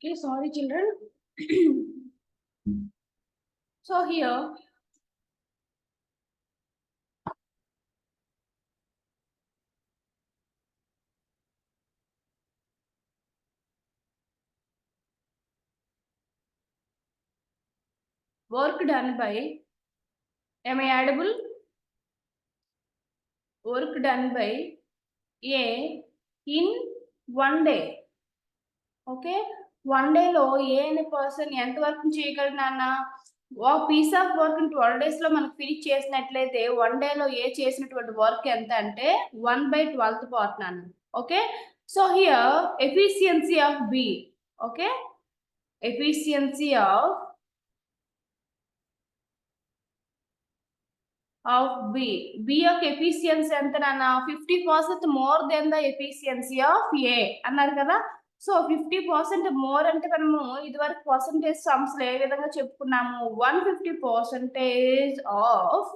Okay, sorry children. So here work done by, am I audible? Work done by A in 1 day. Okay, 1 డేలో ఏ అనే person ఎంత work చేయగలడు నాన్న? ఒక piece of work 12 days లో మనకు ఫినిష్ చేసినట్లయితే 1 డేలో ఏ చేసినటువంటి వర్క్ ఎంత అంటే 1/12 పార్ట్ నాన్న. Okay, so here efficiency of B. Okay, efficiency of B. B యొక్క ఎఫిషియన్సీ ఎంత నాన్న? 50% more than the efficiency of A అన్నారు కదా. సో 50% మోర్ అంటే మనము ఇదివరకు పర్సంటేజ్ సమ్స్ ఏ విధంగా చెప్పుకున్నాము? 150% ఆఫ్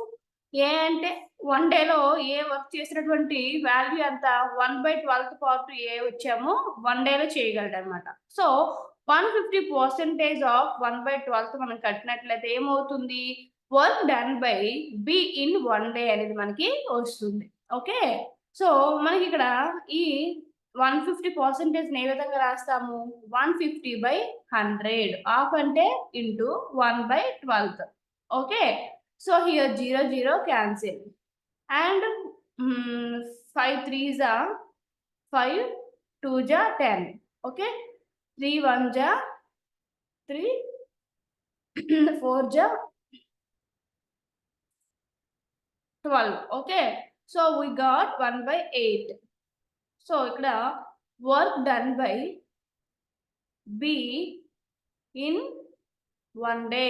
ఏ అంటే 1 డేలో ఏ వర్క్ చేసినటువంటి వాల్యూ అంత 1/12 పార్ట్ ఏ వచ్చాము 1 డేలో చేయగలడు అనమాట. సో 150% ఆఫ్ 1/12 మనం కట్టినట్లయితే ఏమవుతుంది? Work done by B in 1 day అనేది మనకి వస్తుంది. ఓకే, సో మనకి ఇక్కడ ఈ 150% ఏ విధంగా రాస్తాము? 150/100. ఆఫ్ అంటే into 1/12. Okay, so here 0 0 cancel and 5 3s are 5 2s are 10. Okay, 3 1s are 3 4s are 12. Okay, so we got 1/8. So ఇక్కడ work done by B in 1 day.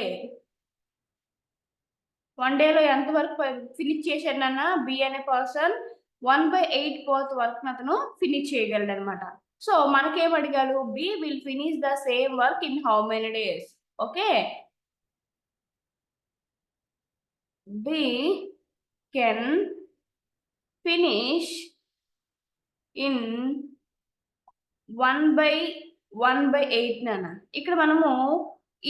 1 డేలో ఎంత వర్క్ ఫినిష్ చేశాడన్న బి అనే పర్సన్? 1/8 పార్ట్ వర్క్ అతను finish చేయగలడు అనమాట. So మనకేం అడిగాడు? B will finish the same work in how many days? Okay, B can finish in 1/8 నాన్న. ఇక్కడ మనము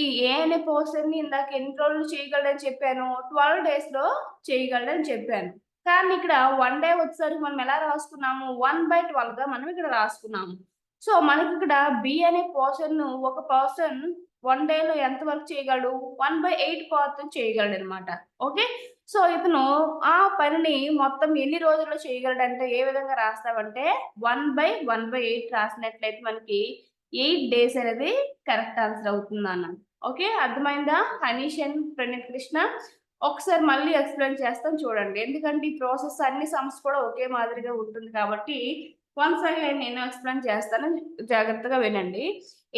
ఈ ఏ అనే పర్సన్ ని ఇందాక ఎన్ని రోజులు చేయగలడని చెప్పాను? 12 డేస్ లో చేయగలడని చెప్పాను. కానీ ఇక్కడ 1 డే వచ్చేసరికి మనం ఎలా రాసుకున్నాము? 1/12 గా మనం ఇక్కడ రాసుకున్నాము. సో మనకి ఇక్కడ బి అనే పర్సన్ ఒక పర్సన్ 1 డేలో ఎంత వర్క్ చేయగలడు? 1/8 పార్ట్ చేయగలడు అనమాట. ఓకే, సో ఇతను ఆ పనిని మొత్తం ఎన్ని రోజుల్లో చేయగలడంటే ఏ విధంగా రాస్తామంటే 1/8 రాసినట్లయితే మనకి 8 డేస్ అనేది కరెక్ట్ ఆన్సర్ అవుతుంది అన్న. ఓకే, అర్థమైందా హనీష్ అండ్ ప్రణీత్ కృష్ణ? ఒకసారి మళ్ళీ ఎక్స్ప్లెయిన్ చేస్తాం చూడండి, ఎందుకంటే ఈ ప్రాసెస్ అన్ని సమ్స్ కూడా ఒకే మాదిరిగా ఉంటుంది కాబట్టి వన్స్ అగైన్ నేను ఎక్స్ప్లెయిన్ చేస్తాను, జాగ్రత్తగా వినండి.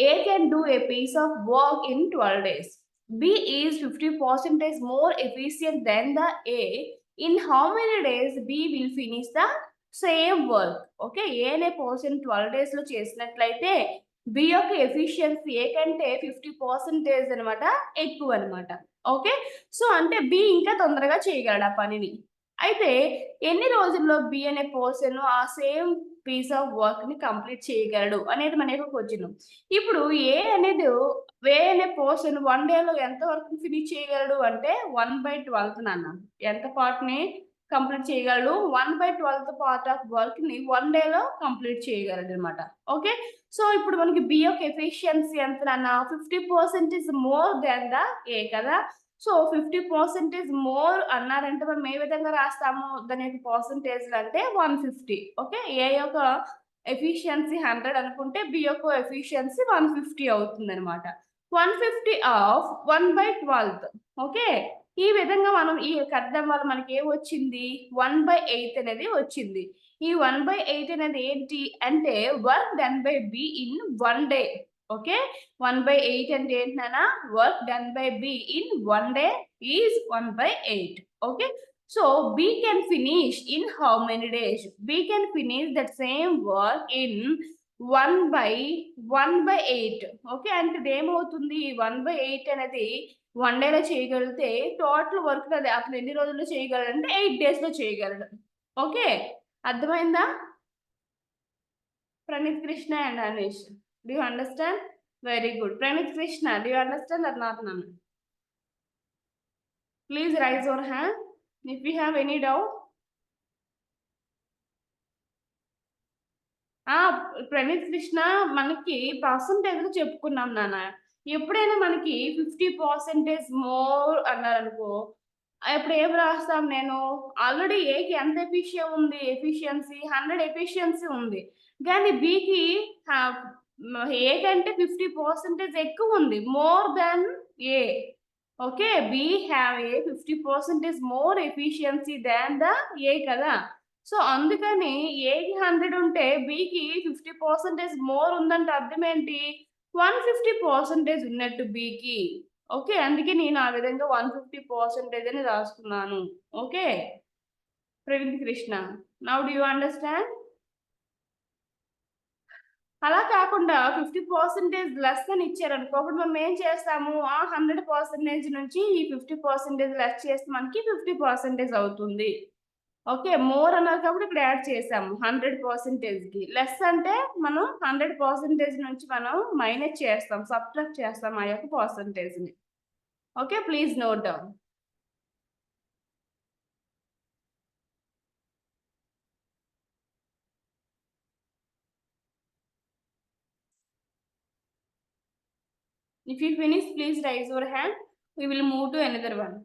A can do a piece of work in 12 days. B is 50% more efficient than the A. In how many days B will finish the same work? Okay, A అనే person 12 days లో చేసినట్లయితే B యొక్క efficiency ఏ కంటే 50% అనమాట ఎక్కువ అనమాట. Okay, so అంటే B ఇంకా తొందరగా చేయగలడు ఆ పనిని. అయితే ఎన్ని రోజుల్లో బి అనే పర్సన్ ఆ సేమ్ పీస్ ఆఫ్ వర్క్ ని కంప్లీట్ చేయగలడు అనేది మనకు క్వశ్చన్. ఇప్పుడు ఏ అనేది వే అనే పర్సన్ 1 డేలో ఎంత వర్క్ ఫినిష్ చేయగలడు అంటే 1/12 నాన్న. ఎంత పార్ట్ ని కంప్లీట్ చేయగలడు? 1/12 పార్ట్ ఆఫ్ వర్క్ ని 1 డేలో కంప్లీట్ చేయగలడు అనమాట. ఓకే, సో ఇప్పుడు మనకి బి యొక్క ఎఫిషియన్సీ ఎంత నాన్న? 50% మోర్ దాన్ ద ఏ కదా. సో 50% మోర్ అన్నారంటే మనం ఏ విధంగా రాస్తాము దాని యొక్క పర్సంటేజ్ అంటే 150. ఓకే, ఏ యొక్క ఎఫిషియన్సీ 100 అనుకుంటే బి యొక్క ఎఫిషియన్సీ 150 అవుతుంది అనమాట. 150 ఆఫ్ 1/12. ఓకే, ఈ విధంగా మనం ఈ కట్టడం వల్ల మనకి ఏం వచ్చింది? 1/8 అనేది వచ్చింది. ఈ 1/8 అనేది ఏంటి అంటే work done by B in 1 day. Okay, 1/8 అంటే ఏంటన్నా? Work done by B in 1 day is 1/8. Okay, so B can finish in how many days? B can finish that same work in 1/8. Okay, అంటే ఇది ఏమవుతుంది? 1/8 అనేది 1 డేలో చేయగలిగితే total work అది అతను ఎన్ని రోజుల్లో చేయగలడు అంటే 8 days లో చేయగలడు. ఓకే, అర్థమైందా? Praneeth Krishna and Anish, do you understand? Very good. Pranit Krishna, do you understand or not, Nana? Please raise your hand if you have any doubt. Praneeth Krishna మనకి పర్సంటేజ్ చెప్పుకున్నాం నాన్న. ఎప్పుడైనా మనకి 50% మోర్ అన్నారనుకో, అప్పుడు ఏం రాస్తాం నేను? ఆల్రెడీ ఏకి ఎంత ఎఫిషియన్సీ 100 ఎఫిషియన్సీ ఉంది. కానీ బికి ఏ కంటే 50% ఎక్కువ ఉంది. More than A. Okay. B have a 50% more efficiency than the A కదా. సో అందుకని ఏకి 100 ఉంటే బికి 50% మోర్ ఉందంటే అర్థం ఏంటి? 150% ఉన్నట్టు బికి. ఓకే. అందుకే నేను ఆ విధంగా 150% అని రాసుకున్నాను. Okay. Praveen Krishna, now do you understand? అలా కాకుండా 50% లెస్ అని ఇచ్చారనుకో, అప్పుడు మనం ఏం చేస్తాము? ఆ 100% నుంచి ఈ 50% లెస్ చేస్తే మనకి 50% అవుతుంది. ఓకే. మోర్ అన్నారు కాబట్టి ఇక్కడ యాడ్ చేసాము 100%కి. లెస్ అంటే మనం 100% నుంచి మనం మైనస్ చేస్తాం, సబ్ట్రాక్ట్ చేస్తాం ఆ యొక్క పర్సంటేజ్ని. Okay. Please note down. If you finish, please raise your hand. We will move to another one.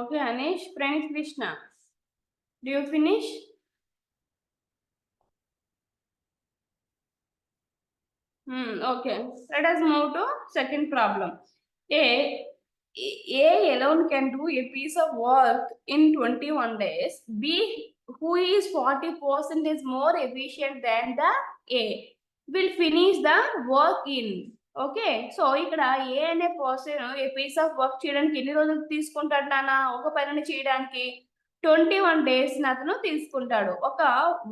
Okay, Anish. Pranit Krishna, do you finish? Okay. Let us move to second problem. A alone can do a piece of work in 21 days. B, who is 40% more efficient than the A, will finish the work in. Okay. So ఇక్కడ A అనే person A piece of work చేయడానికి ఎన్ని రోజులు తీసుకుంటాడు నాన్న? ఒక పనిని చేయడానికి 21 days అతను తీసుకుంటాడు ఒక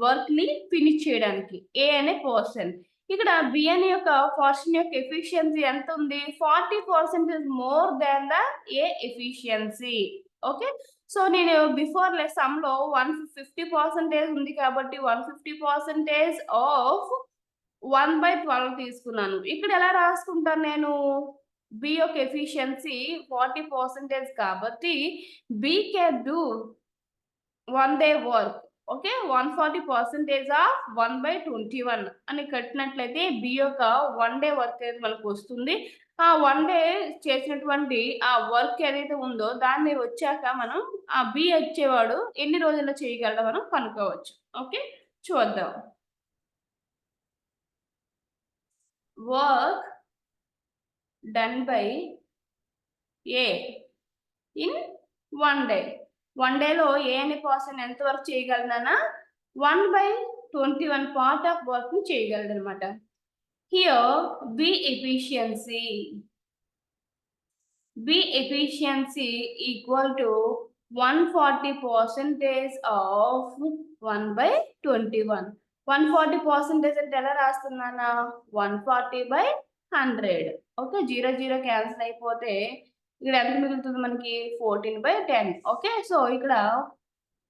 వర్క్ ని ఫినిష్ చేయడానికి, ఏ అనే పర్సన్. ఇక్కడ బి అనే యొక్క పర్సన్ యొక్క ఎఫిషియన్సీ ఎంత ఉంది? 40% more than the A efficiency. Okay. So నేను బిఫోర్ సమ్ లో 150% ఉంది కాబట్టి 150% ఆఫ్ 1/12 తీసుకున్నాను. ఇక్కడ ఎలా రాసుకుంటాను నేను? బి యొక్క ఎఫిషియన్సీ 40% కాబట్టి B can do 1 day work. Okay. 140% of 1/21 అని కట్టినట్లయితే బి యొక్క 1 day వర్క్ అనేది మనకు వస్తుంది. ఆ 1 day చేసినటువంటి ఆ వర్క్ ఏదైతే ఉందో దాన్ని వచ్చాక మనం ఆ బి వచ్చేవాడు ఎన్ని రోజుల్లో చేయగలడో మనం కనుక్కోవచ్చు. ఓకే. చూద్దాం. Work done by A in 1 day. 1 day లో ఏ అనే పర్సన్ ఎంత వర్క్ చేయగలదన్నా? 1/21 పార్ట్ ఆఫ్ వర్క్ ని చేయగలడు అనమాట. Here B efficiency equal to 140% of 1/21. 140% అంటే ఎలా రాస్తున్నానా? 140/100. ఓకే. 0 క్యాన్సిల్ అయిపోతే ఇక్కడ ఎంత మిగులుతుంది మనకి? 14/10. ఓకే. సో ఇక్కడ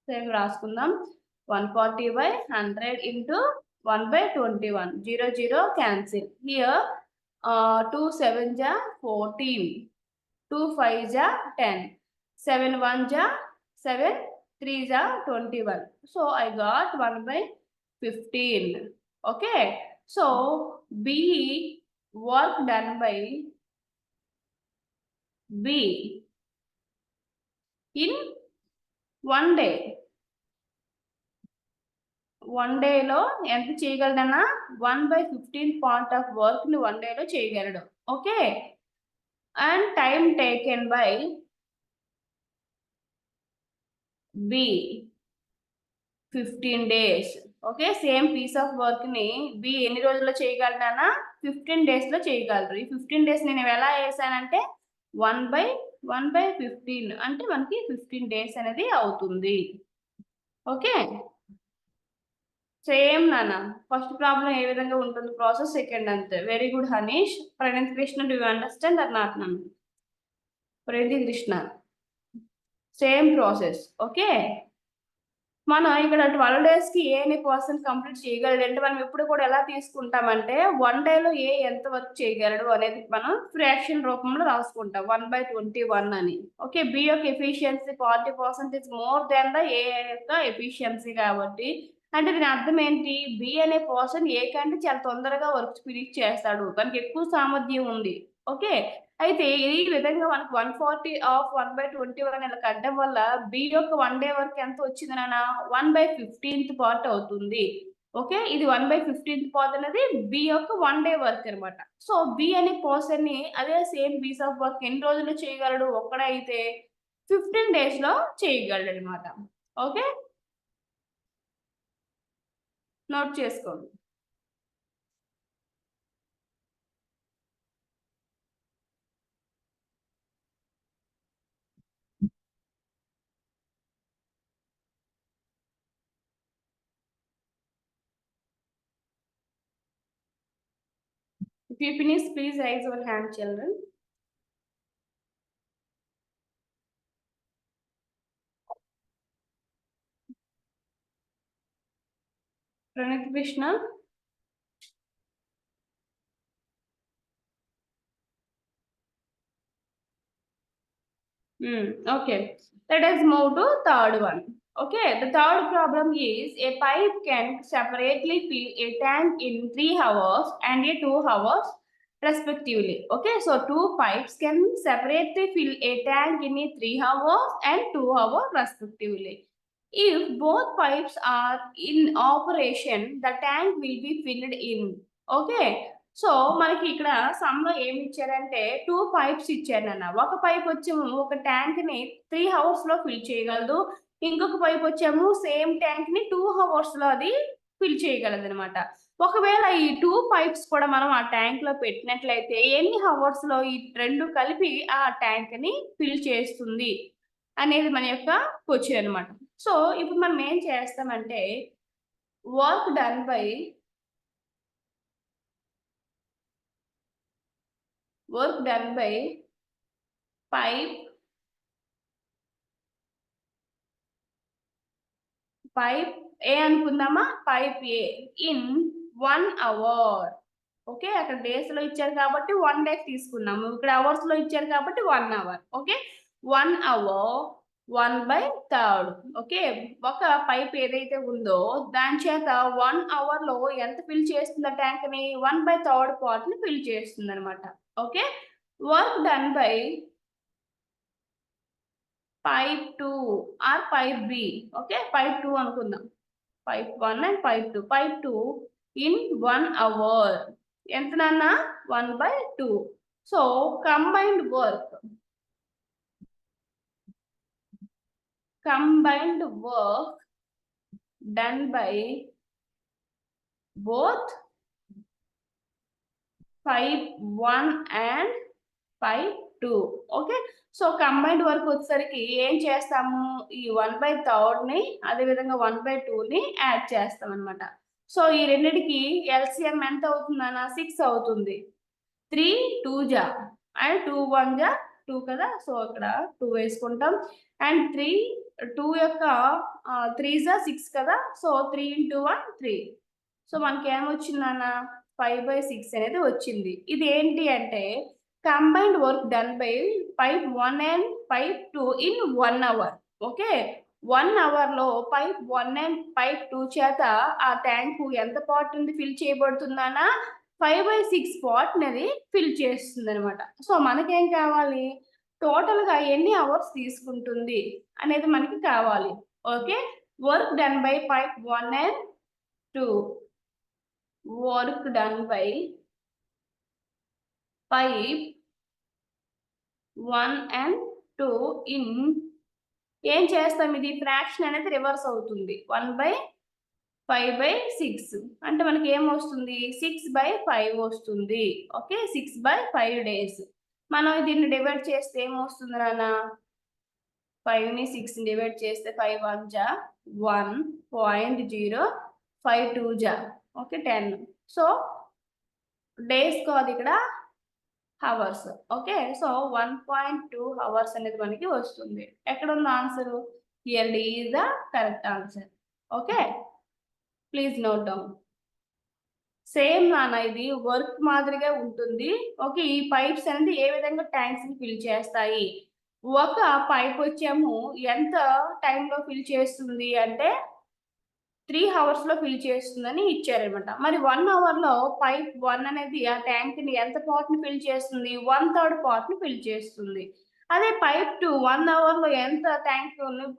సేమ్ రాసుకుందాం. 140/100 ఇంటూ 1/21. 0 క్యాన్సిల్. హియర్ 2 7 జా 14, 2 5 జా 10, 7 1 జా 7, 3 జా 21. So I got 1/15. Okay. So B, work done by B in 1 day. 1 day లో ఎంత చేయగలడన్నా? 1/15 పార్ట్ ఆఫ్ వర్క్ ని 1 day లో చేయగలడు. Okay. And time taken by B 15 days. Okay, same piece of work ని బి ఎన్ని రోజుల్లో చేయగలనా? 15 days లో చేయగలరు. ఈ 15 days నేను ఎలా వేసానంటే 1/15 అంటే మనకి 15 days అనేది అవుతుంది. ఓకే, సేమ్ నాన్న ఫస్ట్ ప్రాబ్లం ఏ విధంగా ఉంటుంది ప్రాసెస్, సెకండ్ అంతే. Very good Hanish. Praneeth Krishna, do you understand or not నాన్న? Praneeth Krishna same process. Okay, మనం ఇక్కడ 12 days కి ఏ అనే పర్సన్ కంప్లీట్ చేయగలడు అంటే మనం ఎప్పుడు కూడా ఎలా తీసుకుంటామంటే 1 day లో ఏ ఎంత వర్క్ చేయగలడు అనేది మనం ఫ్రాక్షన్ రూపంలో రాసుకుంటాం 1/21 అని. ఓకే, బి యొక్క ఎఫిషియన్సీ 40% మోర్ దాన్ ద ఏ యొక్క ఎఫిషియన్సీ కాబట్టి అంటే దీని అర్థం ఏంటి? బి అనే పర్సన్ ఏ కంటే చాలా తొందరగా వర్క్ ఫినిష్ చేస్తాడు, తనకి ఎక్కువ సామర్థ్యం ఉంది. ఓకే, అయితే ఈ విధంగా మనకు 140 ఆఫ్ 1/21 ఇలా కట్టడం వల్ల బి యొక్క 1 day వర్క్ ఎంత వచ్చింది నాన్న? 1/15th పార్ట్ అవుతుంది. ఓకే, ఇది 1/15th పార్ట్ అనేది బి యొక్క 1 day వర్క్ అనమాట. సో బి అనే పర్సన్ ని అదే సేమ్ పీస్ ఆఫ్ వర్క్ ఎన్ని రోజుల్లో చేయగలడు? ఒక్కడైతే 15 days లో చేయగలడు అనమాట. ఓకే, నోట్ చేసుకోండి. If you finish, please raise your hand, children. Pranit Krishna. Okay, let us move to third one. Okay, the third problem is a pipe can separately fill a tank in 3 hours and a 2 hours respectively. Okay, so two pipes can separately fill a tank in a 3 hours and 2 hours respectively. If both pipes are in operation, the tank will be filled in. Okay, so మనకి ఇక్కడ some లో ఏమి ఇచ్చారంటే 2 pipes ఇచ్చారన్న. ఒక pipe వచ్చేమో ఒక tank ని 3 hours లో fill చేయగలదు, ఇంకొక పైప్ వచ్చేమో సేమ్ ట్యాంక్ ని 2 hours లో అది ఫిల్ చేయగలదు అనమాట. ఒకవేళ ఈ 2 పైప్స్ కూడా మనం ఆ ట్యాంక్ లో పెట్టినట్లయితే ఎన్ని hours లో ఈ రెండు కలిపి ఆ ట్యాంక్ ని ఫిల్ చేస్తుంది అనేది మన యొక్క క్వశ్చన్ అనమాట. సో ఇప్పుడు మనం ఏం చేస్తామంటే work done by pipe A అనుకుందామా? Pipe A in 1 hour. Okay, అక్కడ డేస్ లో ఇచ్చారు కాబట్టి 1 day తీసుకున్నాము, ఇక్కడ అవర్స్ లో ఇచ్చారు కాబట్టి 1 hour. Okay, 1 hour 1/3. ఓకే, ఒక పైప్ ఏదైతే ఉందో దాని చేత 1 hour లో ఎంత ఫిల్ చేస్తుంది ట్యాంక్ ని? 1/3 పార్ట్ ని ఫిల్ చేస్తుంది అనమాట. Okay, work done by pipe 2 or pipe B. Okay, pipe 2 అనుకుందాం. pipe 1 and pipe 2. Pipe 2 in 1 hour. ఎంత నాన్న? 1/2. So combined work done by both pipe 1 and pipe 2. Okay, so combined work వచ్చేసరికి ఏం చేస్తాము? ఈ 1/3 ని అదే విధంగా 1/2 ని యాడ్ చేస్తాం అనమాట. సో ఈ రెండిటికి ఎల్సిఎం ఎంత అవుతుందన్న? 6 అవుతుంది. 3 2 జా అండ్ 2 1 జా 2 కదా, సో ఇక్కడ 2 వేసుకుంటాం. అండ్ 2 యొక్క 3 జా 6 కదా, సో 3 × 1 3. సో మనకి ఏమొచ్చిందన్న? 5/6 అనేది వచ్చింది. ఇది ఏంటి అంటే combined work done by pipe 1 and pipe 2 in 1 hour. Okay, 1 hour లో pipe 1 and pipe 2 చేత ఆ ట్యాంక్ ఎంత పార్ట్ ఉంది ఫిల్ చేయబడుతుందన్న? 5/6 పార్ట్ అనేది ఫిల్ చేస్తుంది అనమాట. సో మనకేం కావాలి? టోటల్ గా ఎన్ని అవర్స్ తీసుకుంటుంది అనేది మనకి కావాలి. Okay, work done by pipe 1 and 2. Work done by pipe 1 and 2 in ఏం చేస్తాం? ఇది ఫ్రాక్షన్ అనేది రివర్స్ అవుతుంది. 1/2 5/6 అంటే మనకి ఏమొస్తుంది 6/5 వస్తుంది. Okay 6/5 days. మనం దీన్ని డివైడ్ చేస్తే ఏమొస్తుంది నాన్న 5ని 6ని డివైడ్ చేస్తే 5 1 జా 1.0 5 2 జా ఓకే 10. సో డేస్ కాదు ఇక్కడ హవర్స్. ఓకే సో 1.2 హవర్స్ అనేది మనకి వస్తుంది. ఎక్కడ ఉంది answer? Here D is the correct answer. Okay please note down. Same నాన్న ఇది వర్క్ మాదిరిగా ఉంటుంది. ఓకే ఈ పైప్స్ అనేది ఏ విధంగా ట్యాంక్స్ ని ఫిల్ చేస్తాయి. ఒక పైప్ వచ్చేమో ఎంత టైంలో ఫిల్ చేస్తుంది అంటే 3 hours లో ఫిల్ చేస్తుందని ఇచ్చారనమాట. మరి 1 hour లో పైప్ 1 అనేది ఆ ట్యాంక్ ని ఎంత పార్ట్ ని ఫిల్ చేస్తుంది 1/3 పార్ట్ ని ఫిల్ చేస్తుంది. అదే పైప్ 2 1 hour లో ఎంత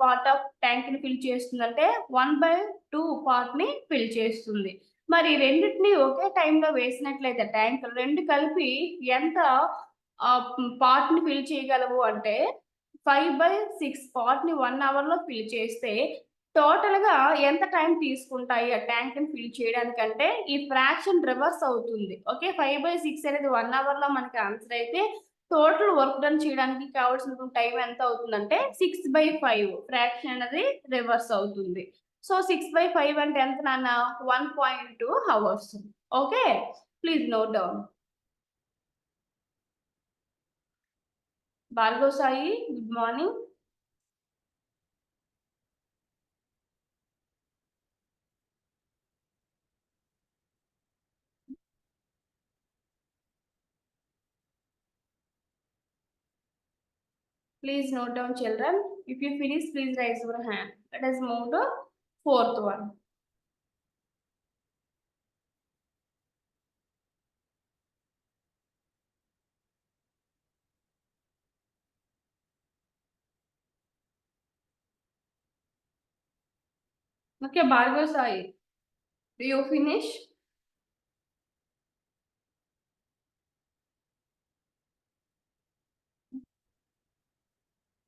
పార్ట్ ఆఫ్ ట్యాంక్ ని ఫిల్ చేస్తుంది అంటే 1/2 పార్ట్ ని ఫిల్ చేస్తుంది. మరి రెండింటిని ఒకే టైంలో వేసినట్లయితే ట్యాంక్ రెండు కలిపి ఎంత పార్ట్ ని ఫిల్ చేయగలవు అంటే 5/6 పార్ట్ ని 1 hour లో ఫిల్ చేస్తే టోటల్ గా ఎంత టైం తీసుకుంటాయి ఆ ట్యాంక్ ని ఫిల్ చేయడానికంటే ఈ ఫ్రాక్షన్ రివర్స్ అవుతుంది. ఓకే 5/6 అనేది 1 hour లో మనకి ఆన్సర్ అయితే టోటల్ వర్క్ డన్ చేయడానికి కావాల్సిన టైం ఎంత అవుతుందంటే 6/5 ఫ్రాక్షన్ అనేది రివర్స్ అవుతుంది. సో 6/5 అంటే ఎంత నాన్న 1.2 hours. Okay please note down. Bhargav Sai good morning. Please note down children. If you finish, please raise your hand. Let us move to fourth one. Okay, Bhargav Sai, do you finish?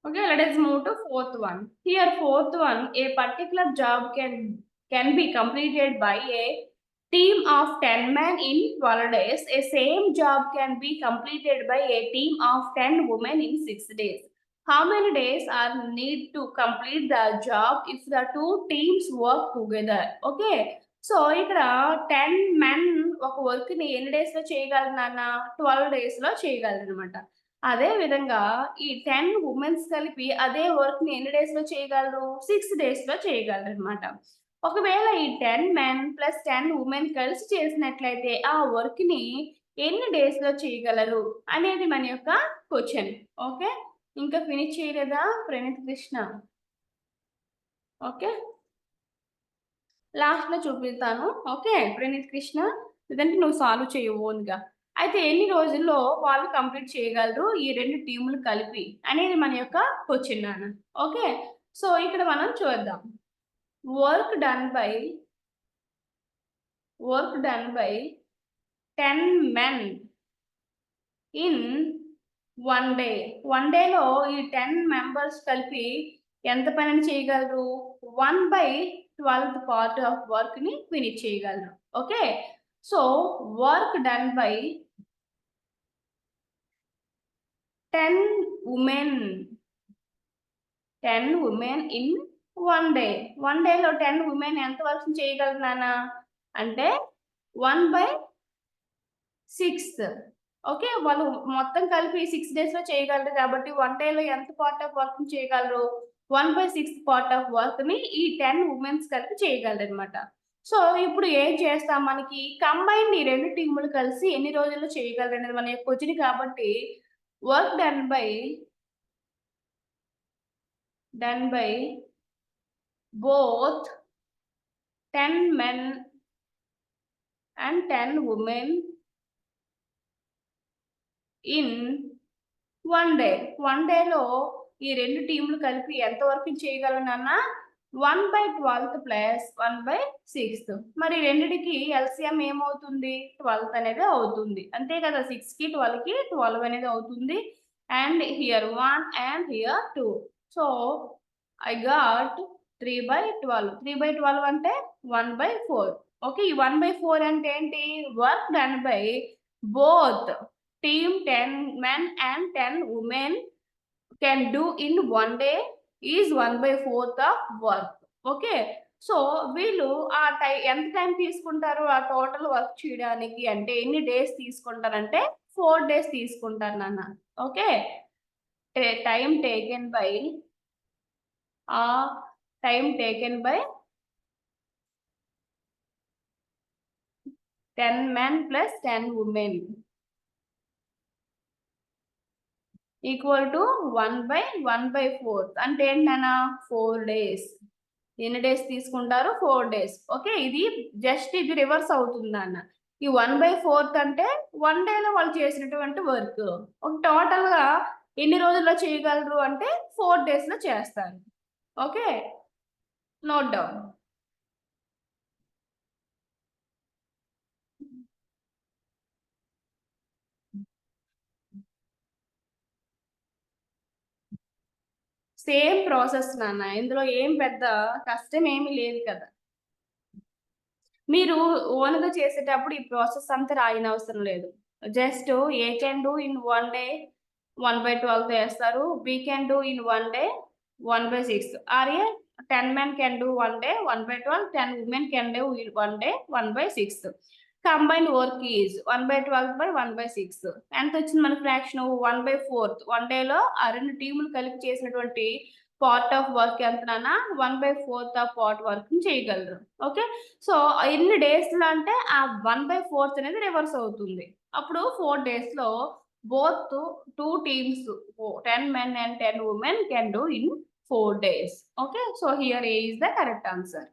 Okay, let us move to fourth one. Here, fourth one, a particular job can be completed by a team of 10 men in 12 days. A same job can be completed by a team of 10 women in 6 days. How many days are need to complete the job if the two teams work together? Okay. So ఇక్కడ 10 men ఒక work ని ఎన్ని days లో చేయగలరు నాన్న 12 days లో చేయగలరు అనమాట. అదే విధంగా ఈ 10 ఉమెన్స్ కలిపి అదే వర్క్ ని ఎన్ని డేస్ లో చేయగలరు 6 days లో చేయగలరు అనమాట. ఒకవేళ ఈ 10 men ప్లస్ 10 ఉమెన్ కలిసి చేసినట్లయితే ఆ వర్క్ ని ఎన్ని డేస్ లో చేయగలరు అనేది మన యొక్క క్వశ్చన్. ఓకే ఇంకా ఫినిష్ చేయలేదా ప్రణీత్ కృష్ణ? ఓకే లాస్ట్ లో చూపిస్తాను. ఓకే ప్రణీత్ కృష్ణ లేదంటే నువ్వు సాల్వ్ చేయవు ఓన్గా. అయితే ఎన్ని రోజుల్లో వాళ్ళు కంప్లీట్ చేయగలరు ఈ రెండు టీములు కలిపి అనేది మన యొక్క క్వశ్చన్ నాన్న. ఓకే సో ఇక్కడ మనం చూద్దాం. Work done by 10 men in 1 day. 1 డేలో ఈ 10 members కలిపి ఎంత పని చేయగలరు 1/12 పార్ట్ ఆఫ్ వర్క్ ని ఫినిష్ చేయగలరు. Okay so work done by 10 women in 1 day. 1 డేలో 10 women ఎంత వర్క్ చేయగలరు నాన్న అంటే 1/6. ఓకే వాళ్ళు మొత్తం కలిపి 6 days లో చేయగలరు కాబట్టి 1 డేలో ఎంత పార్ట్ ఆఫ్ వర్క్ చేయగలరు 1/6 పార్ట్ ఆఫ్ వర్క్ ని ఈ 10 ఉమెన్స్ కలిపి చేయగలరు అనమాట. సో ఇప్పుడు ఏం చేస్తాం మనకి కంబైన్ ఈ రెండు టీములు కలిసి ఎన్ని రోజుల్లో చేయగలరు అనేది మన యొక్క క్వశ్చన్ కాబట్టి work done by both 10 men and 10 women in 1 day. 1 డేలో ఈ రెండు టీములు కలిపి ఎంత వరకు చేయగలరు నాన్న 1/12 ప్లస్ 1/6. మరి రెండిటికి ఎల్సిఎం ఏమవుతుంది 12 అనేది అవుతుంది అంతే కదా. 6 కి 12 కి 12 అనేది అవుతుంది. And here 1 and here 2. So I got 3/12. 3/12 అంటే 1/4. ఓకే. ఈ 1/4 అంటే ఏంటి? Work done by both team 10 men and 10 women can do in 1 day is 1/4 of work. Okay. So, వీళ్ళు ఎంత టైం తీసుకుంటారు ఆ టోటల్ వర్క్ చేయడానికి అంటే ఎన్ని డేస్ తీసుకుంటారంటే 4 డేస్ తీసుకుంటారు నాన్న. Okay. Time taken by time taken by 10 men plus 10 women equal to 1/4 అంటే ఏంటన్నా 4 డేస్. ఎన్ని డేస్ తీసుకుంటారు? 4 డేస్. ఓకే. ఇది జస్ట్ ఇది రివర్స్ అవుతుందన్న. ఈ 1/4 అంటే 1 డేలో వాళ్ళు చేసినటువంటి వర్క్. టోటల్‌గా ఎన్ని రోజుల్లో చేయగలరు అంటే 4 డేస్‌లో చేస్తారు. Okay. Note down. Same process నాన్న. ఇందులో ఏం పెద్ద కష్టం ఏమీ లేదు కదా! మీరు ఓన్‌గా చేసేటప్పుడు ఈ ప్రాసెస్ అంతా రాయనవసరం లేదు. Just A can do in 1 day 1/12 చేస్తారు. B can do in 1 day 1/6 or A 10 men can do 1 day 1/12, 10 women can do in 1 day 1/6. Combined work is 1/12/1/6 ఎంతొచ్చింది మనకి ఫ్రాక్షను? 1/4. 1 డేలో ఆ 2 టీములు కలిపి చేసినటువంటి పార్ట్ ఆఫ్ వర్క్ ఎంత నాన్న? 1/4 ఆఫ్ పార్ట్ వర్క్‌ని చేయగలరు. ఓకే. సో, ఎన్ని డేస్‌లో అంటే ఆ 1/4 అనేది రివర్స్ అవుతుంది. అప్పుడు 4 డేస్‌లో both 2 teams 10 men and 10 women can do in 4 days. Okay. So, here A is the correct answer.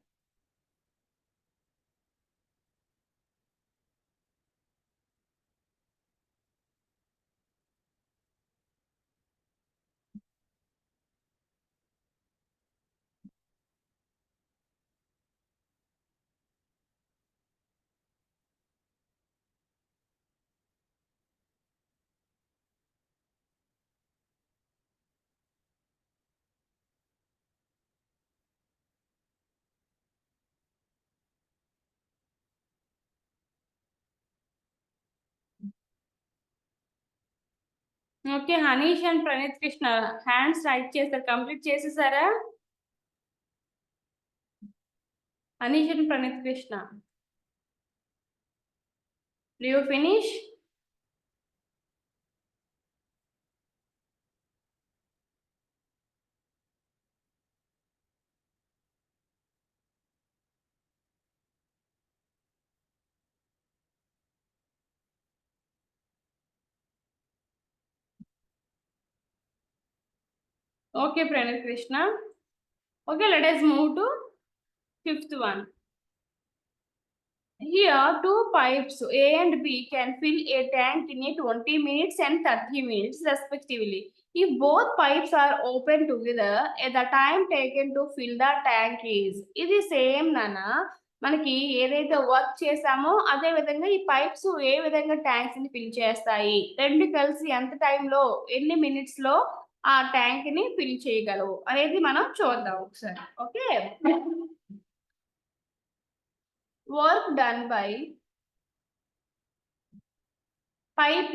Okay. Hanish and Praneeth Krishna hands right చేశారు. కంప్లీట్ చేసేసారా? Hanish and Praneeth Krishna. Do you finish? Okay, Pranit Krishna. Okay, let us move to 5th one. Here, 2 pipes A and B can fill a tank in a 20 minutes and 30 minutes respectively. If both pipes are open together, the time taken to fill the tank is. ఇది same నాన్న. మనకి ఏదైతే work చేసామో అదే విధంగా ఈ pipes ఏ విధంగా tanks ని ఫిల్ చేస్తాయి, రెండు కలిసి ఎంత టైంలో ఎన్ని మినిట్స్ లో ఆ ట్యాంక్ ని ఫిల్ చేయగలవు అనేది మనం చూద్దాం ఒకసారి. Okay. Work done by pipe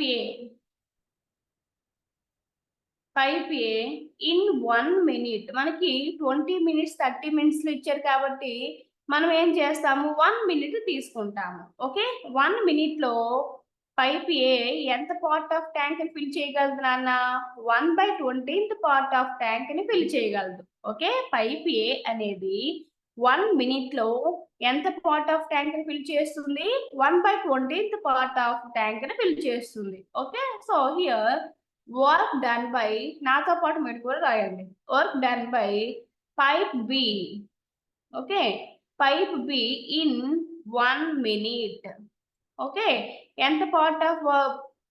A in 1 minute. మనకి 20 minutes 30 minutes ఇచ్చారు కాబట్టి మనం ఏం చేస్తాము 1 minute తీసుకుంటాము. ఓకే. 1 minute లో పైప్ ఏ ఎంత పార్ట్ ఆఫ్ ట్యాంక్ ని ఫిల్ చేయగలదు నాన్న? 1/20th పార్ట్ ఆఫ్ ట్యాంక్ ని ఫిల్ చేయగలదు. ఓకే. పైప్ ఏ అనేది 1 minute లో ఎంత పార్ట్ ఆఫ్ ట్యాంక్ ని ఫిల్ చేస్తుంది? 1/20th పార్ట్ ఆఫ్ ట్యాంక్ ని ఫిల్ చేస్తుంది. Okay. So, here work done by నాతో పాటు మీరు కూడా రాయండి. Work done by pipe B. Okay. Pipe B in 1 minute. Okay. ఎంత పార్ట్ ఆఫ్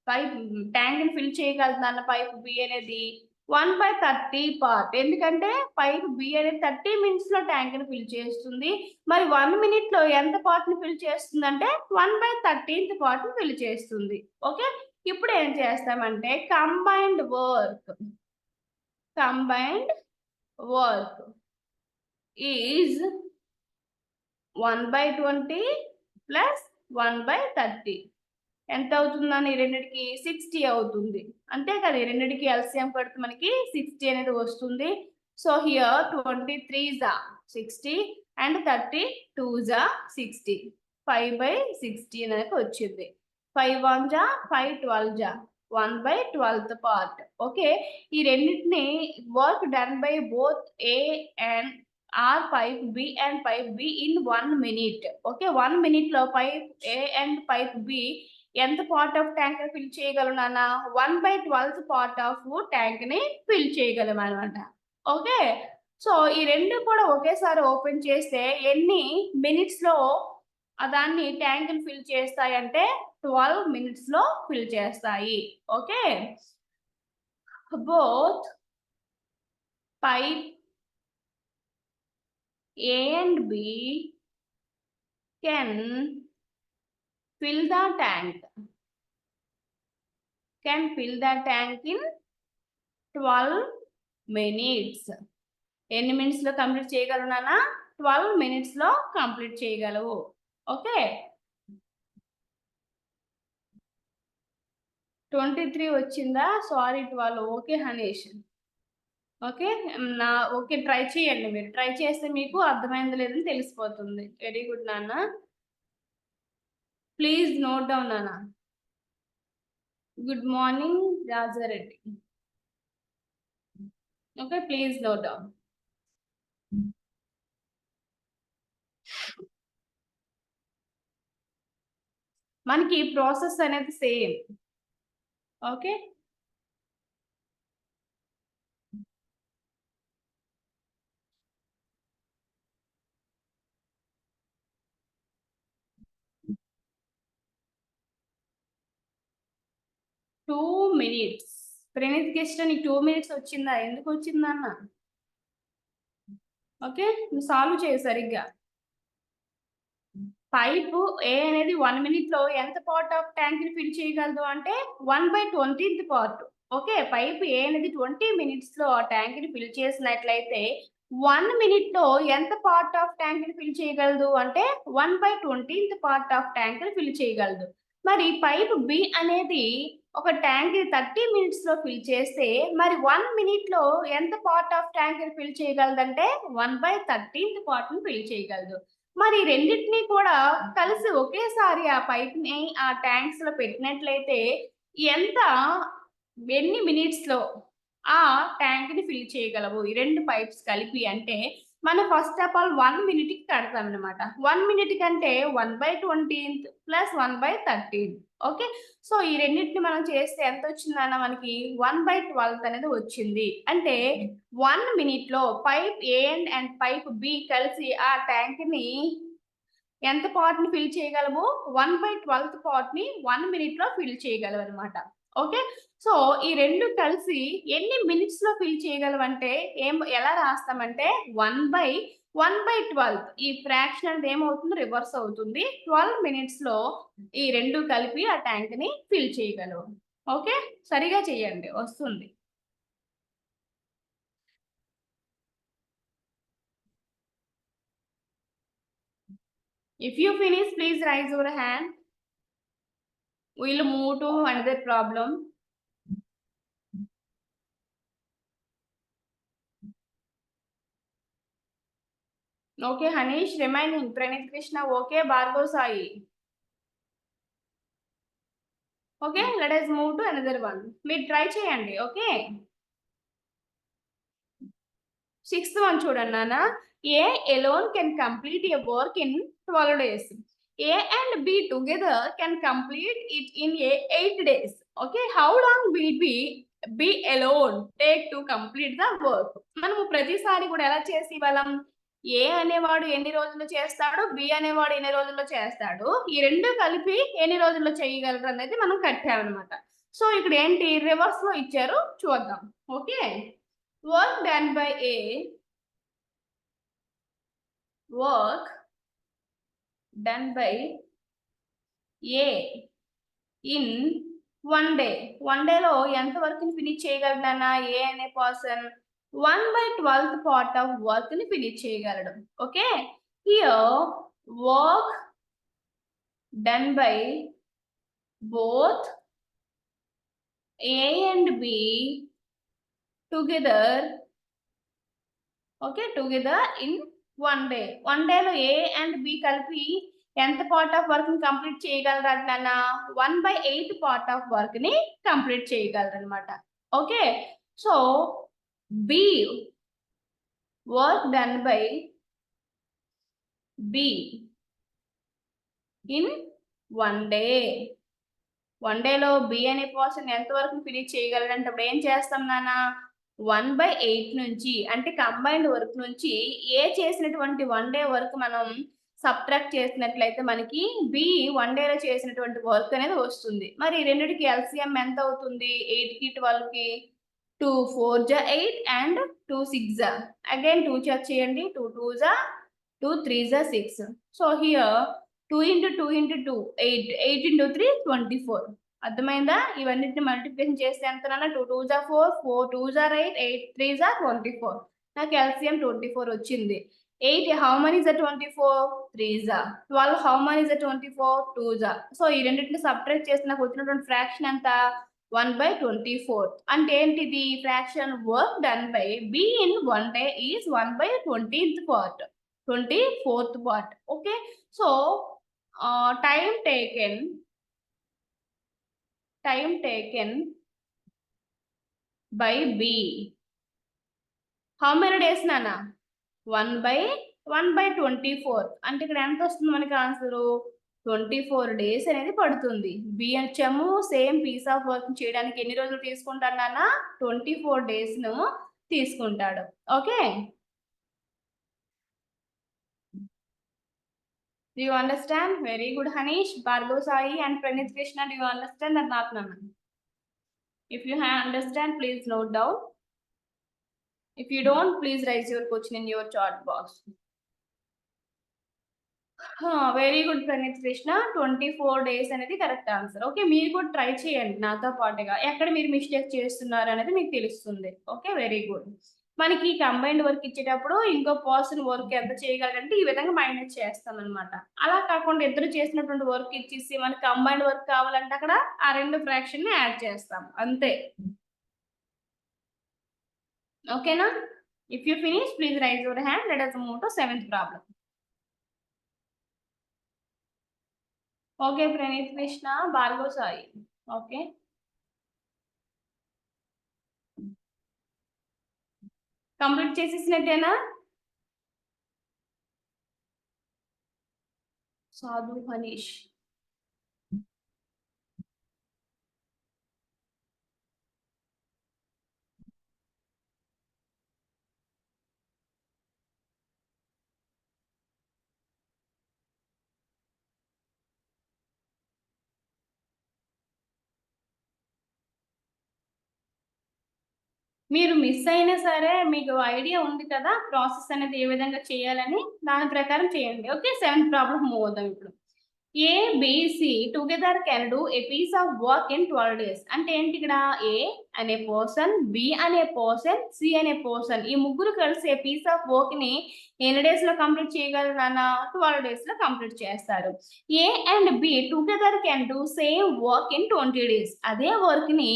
పైప్ ట్యాంక్ ని ఫిల్ చేయగలదు అన్న పైప్ బి అనేది 1/30 పార్ట్. ఎందుకంటే పైప్ బి అనేది 30 మినిట్స్ లో ట్యాంక్ ని ఫిల్ చేస్తుంది. మరి 1 minute లో ఎంత పార్ట్ ని ఫిల్ చేస్తుంది అంటే 1/13th పార్ట్ ని ఫిల్ చేస్తుంది. ఓకే. ఇప్పుడు ఏం చేస్తామంటే కంబైన్డ్ వర్క్ ఈజ్ 1/20 ప్లస్ 1/30 ఎంత అవుతుందని ఈ రెండిటికి 60 అవుతుంది. అంతే కదా, ఈ రెండిటికి ఎల్సిఎం పడితే మనకి 60 అనేది వస్తుంది. సో హియర్ 23 జా 60 అండ్ 32 జా 60, 5/60 అనేది వచ్చింది. 5 1 జా 5 12 జా 1/12th పార్ట్. ఓకే, ఈ రెండింటిని work done by both A and or pipe B and pipe B in 1 minute. Okay, 1 minute లో pipe A and pipe B ఎంత పార్ట్ ఆఫ్ ట్యాంక్ ఫిల్ చేయగలం నాన్న? 1/12th పార్ట్ ఆఫ్ ట్యాంక్ ని fill చేయగలం అనమాట. Okay, so ఈ రెండు కూడా ఒకేసారి ఓపెన్ చేస్తే ఎన్ని మినిట్స్ లో దాన్ని ట్యాంక్ ని ఫిల్ చేస్తాయి అంటే 12 minutes లో ఫిల్ చేస్తాయి. Okay, both pipe A and B can fill the tank in 12 minutes. ఎన్ని మినిట్స్ లో కంప్లీట్ చేయగలవు నాన్న? 12 minutes లో కంప్లీట్ చేయగలవు. ఓకే, 23 వచ్చిందా? Sorry 12. Okay Hanish, okay okay, try చేయండి. మీరు ట్రై చేస్తే మీకు అర్థమైంది లేదని తెలిసిపోతుంది. వెరీ గుడ్ నాన్న, ప్లీజ్ నోట్ డౌన్ నాన్న. Good morning Rajareddy. Okay, please note down. మనకి ప్రాసెస్ అనేది same. Okay, two minutes. Praneeth Krishna నీకు 2 minutes వచ్చిందా? ఎందుకు వచ్చిందన్న? ఓకే, నువ్వు సాల్వ్ చేయ సరిగ్గా. పైపు ఏ అనేది 1 minute లో ఎంత పార్ట్ ఆఫ్ ట్యాంక్ ని ఫిల్ చేయగలదు అంటే 1/20th పార్ట్. ఓకే, పైపు ఏ అనేది 20 minutes లో ఆ ట్యాంక్ ని ఫిల్ చేసినట్లయితే 1 minute లో ఎంత పార్ట్ ఆఫ్ ట్యాంక్ ని ఫిల్ చేయగలదు అంటే 1/20th పార్ట్ ఆఫ్ ట్యాంక్ ని ఫిల్ చేయగలదు. మరి పైపు బి అనేది ఒక ట్యాంక్ ని 30 minutes లో ఫిల్ చేస్తే మరి 1 minute లో ఎంత పార్ట్ ఆఫ్ ట్యాంక్ ని ఫిల్ చేయగలదంటే 1/13th పార్ట్ ని ఫిల్ చేయగలదు. మరి రెండింటినీ కూడా కలిసి ఒకేసారి ఆ పైప్ ని ఆ ట్యాంక్స్ లో పెట్టినట్లయితే ఎంత ఎన్ని మినిట్స్ లో ఆ ట్యాంక్ ని ఫిల్ చేయగలవు ఈ రెండు పైప్స్ కలిపి అంటే మనం ఫస్ట్ ఆఫ్ ఆల్ 1 minute కి కడతాం అనమాట. 1 minute కంటే 1/20 ప్లస్ 1/13. ఓకే, సో ఈ రెండింటిని మనం చేస్తే ఎంత వచ్చిందన్న మనకి 1/12 అనేది వచ్చింది. అంటే 1 minute లో pipe A and pipe B కలిసి ఆ ట్యాంక్ ని ఎంత పార్ట్ ని ఫిల్ చేయగలము? 1/12th పార్ట్ ని 1 minute లో ఫిల్ చేయగలవు అనమాట. ఓకే, సో ఈ రెండు కలిసి ఎన్ని మినిట్స్ లో ఫిల్ చేయగలవంటే ఎలా రాస్తామంటే 1/12. ఈ ఫ్రాక్షన్ అనేది ఏమవుతుంది? రివర్స్ అవుతుంది. 12 minutes లో ఈ రెండు కలిపి ఆ ట్యాంక్ ని ఫిల్ చేయగలవు. ఓకే, సరిగా చేయండి, వస్తుంది. If you finish, please raise your hand. We'll move to another problem. Okay, Hanish, remaining. Pranit Krishna, okay. Bhargav Sai. Okay, let us move to another one. మీరు ట్రై చేయండి. Okay, 6th one చూడండి నాన్న. A alone can complete a work in 12 days. A and B together can complete it in 8 days. Okay, how long will B alone take to complete the work? మనము ప్రతిసారి కూడా ఎలా చేసి వాళ్ళం ఏ అనేవాడు ఎన్ని రోజుల్లో చేస్తాడు, బి అనేవాడు ఎన్ని రోజుల్లో చేస్తాడు, ఈ రెండు కలిపి ఎన్ని రోజుల్లో చేయగలరు అనేది మనం కట్టామన్నమాట. సో ఇక్కడ ఏంటి రివర్స్ లో ఇచ్చారు, చూద్దాం. Okay, work done by A in 1 day. 1 day లో ఎంత వర్క్ ని ఫినిష్ చేయగలదన్నా ఏ అనే person? 1/12th part of work ని ఫినిష్ చేయగలడు. Okay, here work done by both A and B together, okay, together in 1 day. 1 day లో A and B కలిపి ఎంత part of work ని కంప్లీట్ చేయగలరు అట్లా 1/8 పార్ట్ ఆఫ్ వర్క్ ని complete చేయగలరు అనమాట. Okay, so B work done by B in 1 day. 1 డేలో బి అనే పర్సన్ ఎంత వరకు ఫినిష్ చేయగలరంటే అప్పుడు ఏం చేస్తాం నాన్న, 1/8 నుంచి అంటే కంబైన్డ్ వర్క్ నుంచి ఏ చేసినటువంటి 1 డే వర్క్ మనం సబ్ట్రాక్ట్ చేసినట్లయితే మనకి బి 1 డేలో చేసినటువంటి వర్క్ అనేది వస్తుంది. మరి రెండిటికి ఎల్సిఎం ఎంత అవుతుంది, 8కి 12కి 2 4 జా 8 అండ్ 2 6 జా, అగైన్ 2 చెక్ చేయండి, 2 2 జా 2 3 జా 6. So here 2 into 2 into 2 8, 8 into 3 24. అర్థమైందా? ఇవన్నిటిని మల్టిప్లికేషన్ చేస్తే ఎంత నాన్న, 2 2 జా 4, 4 2 జా 8, 8 3 జా 24. నాకు ఎల్సిఎం 24 వచ్చింది. 8 how many is a 24? 3 జా. 12 how many is a 24? 2 జా. సో ఈ రెండింటిని సబ్ట్రాక్ట్ చేస్తే నాకు వచ్చినటువంటి ఫ్రాక్షన్ ఎంత, 1/24. అంటే ఏంటిది, fraction work done by B in 1 day is 1/20th part, 24th part. Okay, so time taken by B, how many days nana, 1/24. అంటే ఇక్కడ ఎంత వస్తుంది మనకి ఆన్సర్, 24 days అనేది పడుతుంది. బి వచ్చాము సేమ్ పీస్ ఆఫ్ వర్క్ చేయడానికి ఎన్ని రోజులు తీసుకుంటాడు నాన్న, 24 days ను తీసుకుంటాడు. Okay, do you understand? Very good Hanish, Bhargav Sai and Pranit Krishna, do you understand or not Nana? If you understand, please note down. If you don't, please raise your question in your chat box. Very good Praneeth Krishna, 24 days అనేది correct answer. Okay, మీరు కూడా try చేయండి నాతో పాటుగా, ఎక్కడ మీరు mistake చేస్తున్నారు అనేది మీకు తెలుస్తుంది. Okay, very good. మనకి కంబైన్డ్ వర్క్ ఇచ్చేటప్పుడు ఇంకో పర్సన్ వర్క్ ఎంత చేయగలరంటే ఈ విధంగా మైనస్ చేస్తాం అనమాట. అలా కాకుండా ఇద్దరు చేసినటువంటి వర్క్ ఇచ్చేసి మనకి కంబైన్డ్ వర్క్ కావాలంటే అక్కడ ఆ రెండు ఫ్రాక్షన్ ని యాడ్ చేస్తాం అంతే. ఓకేనా? If you finish please raise your hand. Let us move to 7th ప్రాబ్లం. Okay Praneeth Krishna, Bhargav Sai. Okay, complete చేసేసినట్టేనా? సాధు హనీష్, మీరు మిస్ అయినా సరే మీకు ఐడియా ఉంది కదా ప్రాసెస్ అనేది ఏ విధంగా చేయాలని, దాని ప్రకారం చేయండి. ఓకే, 7th ప్రాబ్లం మూవ్ అవుదాం ఇప్పుడు. A B C together can do a piece of work in 12 days. అంటే ఏంటి, ఇక్కడ ఏ అనే పర్సన్, బి అనే పర్సన్, సి అనే పర్సన్, ఈ ముగ్గురు కలిసి ఏ పీస్ ఆఫ్ వర్క్ ని ఎన్ని డేస్ లో కంప్లీట్ చేయగలరు నాన్న, 12 days లో కంప్లీట్ చేస్తారు. A and B together can do same work in 20 days. అదే వర్క్ ని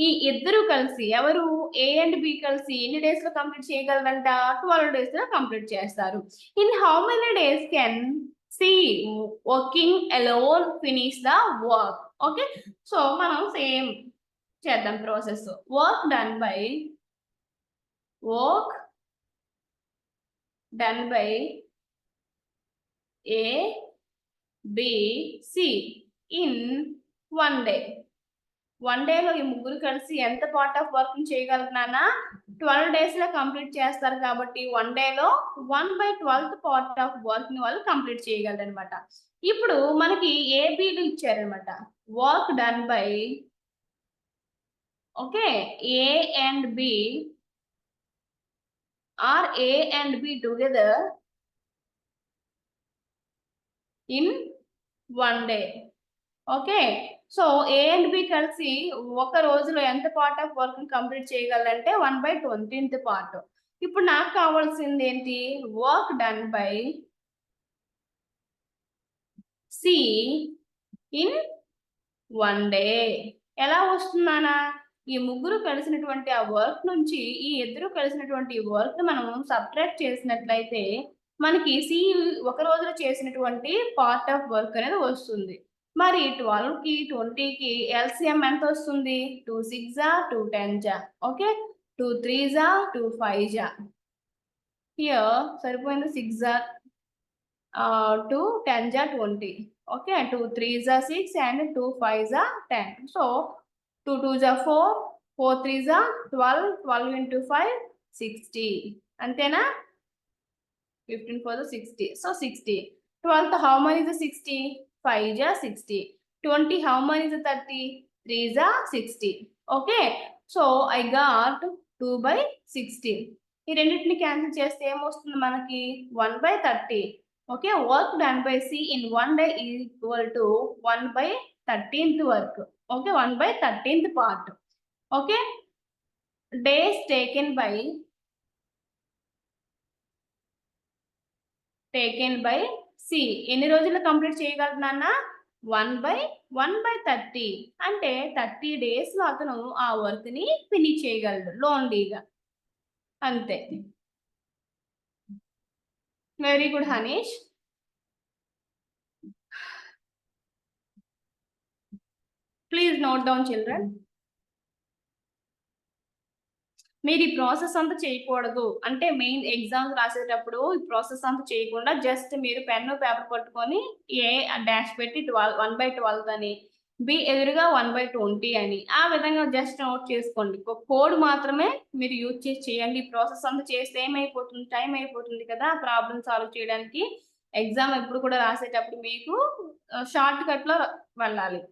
ఈ ఇద్దరు కలిసి, ఎవరు, ఏ అండ్ బి కలిసి ఎన్ని డేస్ లో కంప్లీట్ చేయగలరంట, 12 days లో కంప్లీట్ చేస్తారు. In how many days can C working alone finish the work. Okay, so మనం సేమ్ చేద్దాం process. Work done by A B C in 1 day. 1 day లో ఈ ముగ్గురు కలిసి ఎంత పార్ట్ ఆఫ్ వర్క్ చేయగలరు నాన్న, 12 days లో కంప్లీట్ చేస్తారు. కాబట్టి 1 day లో 1/12th పార్ట్ ఆఫ్ వర్క్ ని వాళ్ళు కంప్లీట్ చేయగలరు అనమాట. ఇప్పుడు మనకి ఏబిలు ఇచ్చారనమాట. Work done by okay A and B or A and B together in 1 day. Okay, so A and B కలిసి ఒక రోజులో ఎంత పార్ట్ ఆఫ్ వర్క్ కంప్లీట్ చేయగలరంటే 1/20th పార్ట్. ఇప్పుడు నాకు కావాల్సింది ఏంటి? Work done by C in 1 day. ఎలా వస్తుందానా? ఈ ముగ్గురు కలిసినటువంటి ఆ వర్క్ నుంచి ఈ ఇద్దరు కలిసినటువంటి వర్క్ మనం సబ్ట్రాక్ట్ చేసినట్లయితే మనకి సి ఒక రోజులో చేసినటువంటి పార్ట్ ఆఫ్ వర్క్ అనేది వస్తుంది. మరి 12కి 20కి ఎల్సిఎం ఎంత వస్తుంది? 2 6 2 10 ఓకే, 2 3 2 5 హియర్ సరిపోయింది. 6 2 10 20. Okay, 2 3s are 6 and 2 5s are 10. So 2 2s are 4, 4 3s are 12, 12 into 5 60. Antena 15 for the 60. So 60. 12th, how many is the 60? 5 is 60. 20, how many is the 30? 3 is 60. Okay, so I got 2 by 60. ఈ రెండింటిని cancel చేస్తే ఏమొస్తుంది మనకి? 1/30. Okay, work done by C in 1 day is equal to 1/13th work. Okay, 1/13th part. Okay, days taken by C. ఎన్ని రోజులు complete చేయగలదు నాన్న? 1/30. అంటే 30 days లో అతను ఆ వర్క్ ని ఫినిష్ చేయగలడు లోన్లీగా. అంతే. Very good Hanish. Please note down children. మీరు ఈ ప్రాసెస్ అంతా చేయకూడదు. అంటే మెయిన్ ఎగ్జామ్స్ రాసేటప్పుడు ఈ ప్రాసెస్ అంతా చేయకుండా జస్ట్ మీరు పెన్ను పేపర్ పట్టుకొని ఏ డాష్ పెట్టి 1/12 అని, బి ఎదురుగా 1/20 అని ఆ విధంగా జస్ట్ నోట్ చేసుకోండి. కోడ్ మాత్రమే మీరు యూజ్ చేసి చేయండి. ఈ ప్రాసెస్ అంతా చేస్తే ఏమైపోతుంది? టైం అయిపోతుంది కదా ప్రాబ్లమ్ సాల్వ్ చేయడానికి. ఎగ్జామ్ ఎప్పుడు కూడా రాసేటప్పుడు మీకు షార్ట్ కట్లో వెళ్ళాలి.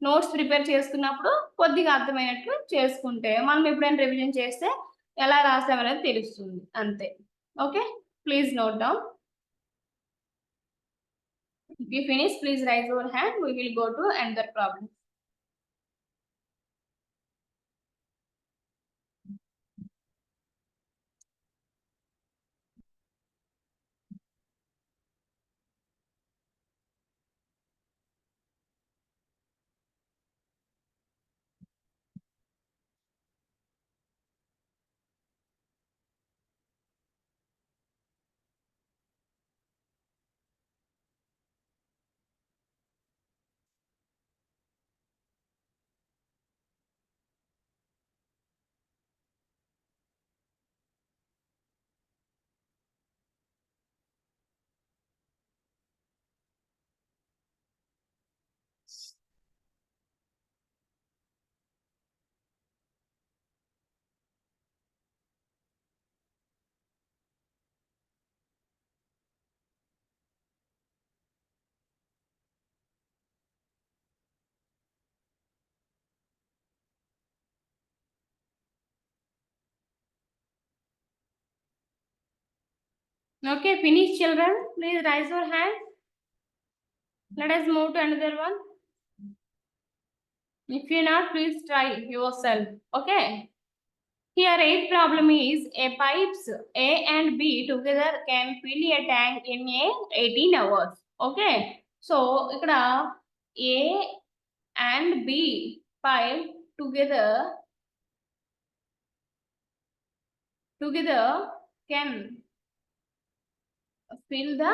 నోట్స్ ప్రిపేర్ చేసుకున్నప్పుడు కొద్దిగా అర్థమైనట్లు చేసుకుంటే మనం ఎప్పుడైనా రివిజన్ చేస్తే ఎలా రాసామనేది తెలుస్తుంది. అంతే. Okay, please note down. If you finish, please raise your hand. We will go to another problem. Okay, finish children. Please raise your hand. Let us move to another one. If you not, please try yourself. Okay. Here, eighth problem is a pipes A and B together can fill a tank in a 18 hours. Okay. So, ikkada A and B pipe together can fill the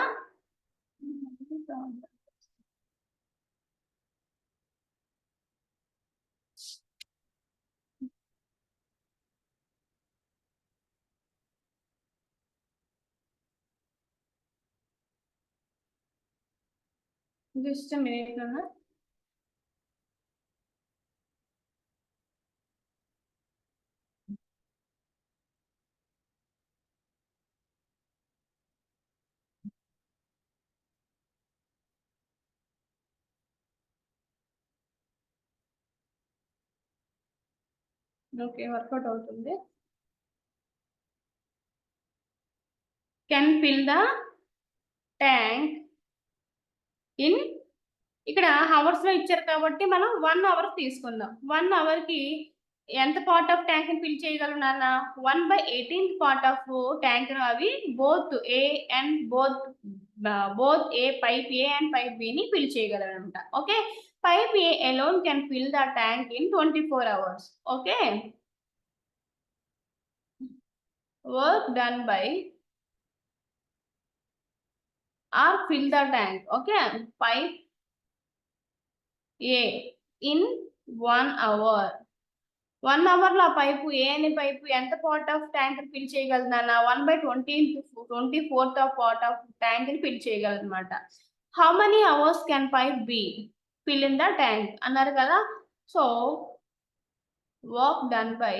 just a minute, Nana. Okay, workout అవుతుంది. Can fill the tank in ఇక్కడ hours లో ఇచ్చారు కాబట్టి మనం 1 hour తీసుకుందాం. 1 hour కి ఎంత part of tank ని ఫిల్ చేయగలం నాన్న? 1/18 పార్ట్ ఆఫ్ ట్యాంక్ అవి both A and both A pipe A and pipe B ని ఫిల్ చేయగలం అనమాట. Okay, pipe A alone can fill the tank in 24 hours. Okay, work done by or fill the tank. Okay, pipe A in 1 hour. 1 hour లో pipe A అనే pipe ఎంత part of tank fill చేయగలదన్న? 1/24th of part of tank ని fill చేయగలదు అనమాట. How many hours can pipe B fill in the tank అన్నారు కదా. So work done by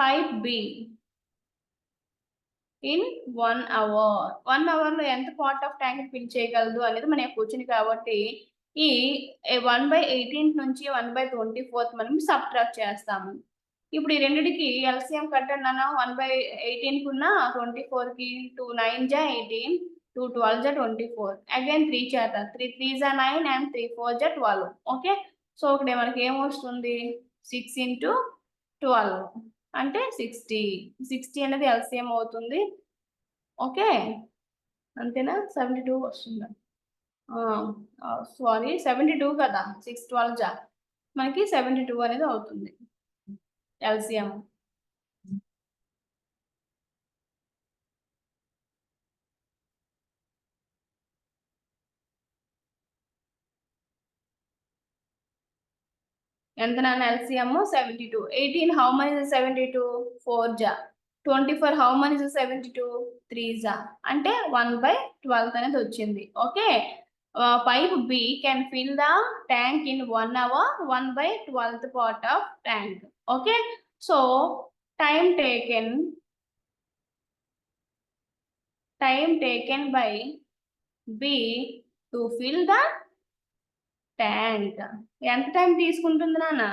pipe B in 1 hour. 1 hour లో ఎంత పార్ట్ ఆఫ్ ట్యాంక్ ఫిల్ చేయగలదు అనేది మన క్వశ్చన్ కాబట్టి ఈ 1/18 నుంచి 1/24 మనం సబ్ట్రాక్ట్ చేస్తాము. ఇప్పుడు ఈ రెండిటికి ఎల్సిఎం కట్టండి అన్న. 1/18 కున్న 24 కి 2 9 జా 18, 2 12 జా 24, అగైన్ 3 చేత 3 3 జా 9 అండ్ 3 4 జా 12. ఓకే, సో ఇక్కడ మనకి ఏమొస్తుంది? 6 into 12 అంటే 60 అనేది ఎల్సిఎం అవుతుంది. ఓకే, అంతేనా? 72 వస్తుందా? సారీ 72 కదా, 6 12 జా మనకి 72 అనేది అవుతుంది ఎల్సిఎం. ఎంత నాన్న? ఎల్సిఎం 72. 18 how many is 72? 4 జా. 24 హౌ మనీ ఇస్ 72? 3 జా. అంటే 1/12 అనేది వచ్చింది. Okay, pipe B can fill the tank in 1 hour 1/12th part of tank. Okay, so time taken by B to fill the tank. ఎంత time తీసుకుంటుంది నాన్న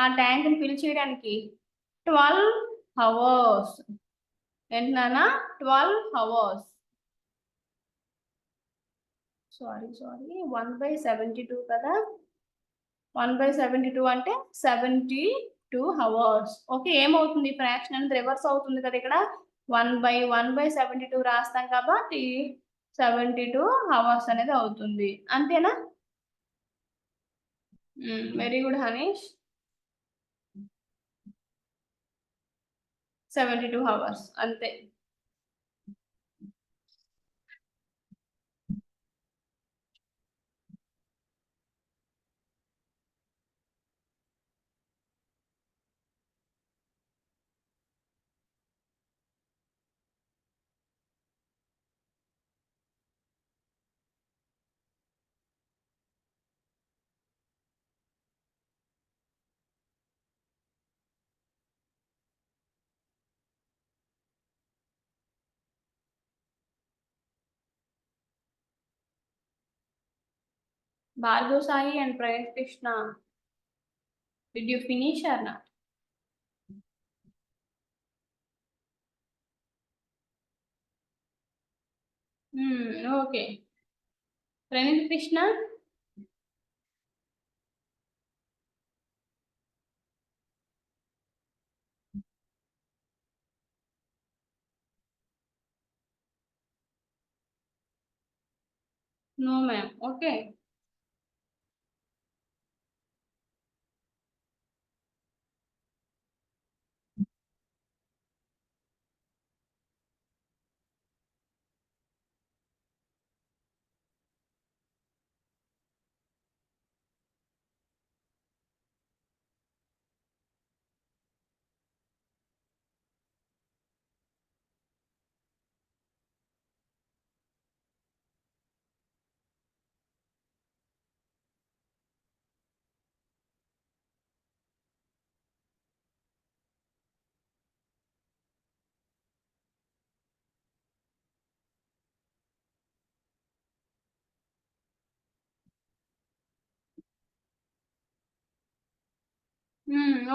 ఆ tank ని ఫిల్ చేయడానికి? 12 అవర్స్. ఏంటి నాన్న? 12 అవర్స్. సారీ 1/72 కదా, 1/72 అంటే 72 అవర్స్. ఓకే, ఏమవుతుంది? ఫ్రాక్షన్ అనేది రివర్స్ అవుతుంది కదా. ఇక్కడ 1/72 రాస్తాం కాబట్టి 72 అవర్స్ అనేది అవుతుంది. అంతేనా? Very good Hanish. 72 అవర్స్ అంతే. Bhargav Sai and Prayesh Krishna, did you finish or not? Okay. Pranit Krishna? No ma'am. Okay.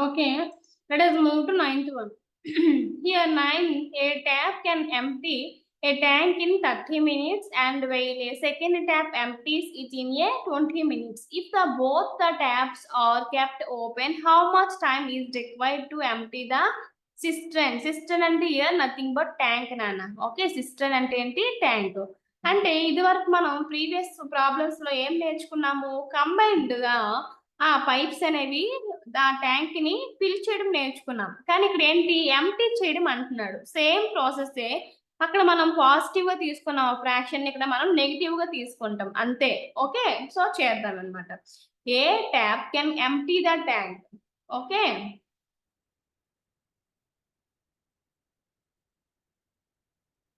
Okay. Let us move to 9th one. Here 9, a tap can empty a tank in 30 minutes and while a second tap empties it in a 20 minutes. If both the taps are kept open, how much time is required to empty the cistern? Cistern అంటే here nothing but tank నాన్న. Okay, cistern అంటే ఏంటి? Tank. అంటే ఇది వరకు మనం previous problems లో ఏం నేర్చుకున్నాము? కంబైన్డ్ గా ఆ పైప్స్ అనేవి ఆ ట్యాంక్ ని ఫిల్ చేయడం నేర్చుకున్నాం. కానీ ఇక్కడ ఏంటి? ఎంటీ చేయడం అంటున్నాడు. Same process. అక్కడ మనం పాజిటివ్ గా తీసుకున్నాం ఫ్రాక్షన్, ఇక్కడ మనం నెగిటివ్ గా తీసుకుంటాం అంతే. ఓకే, సో చేద్దాం అనమాట. A tap can empty the tank. Okay,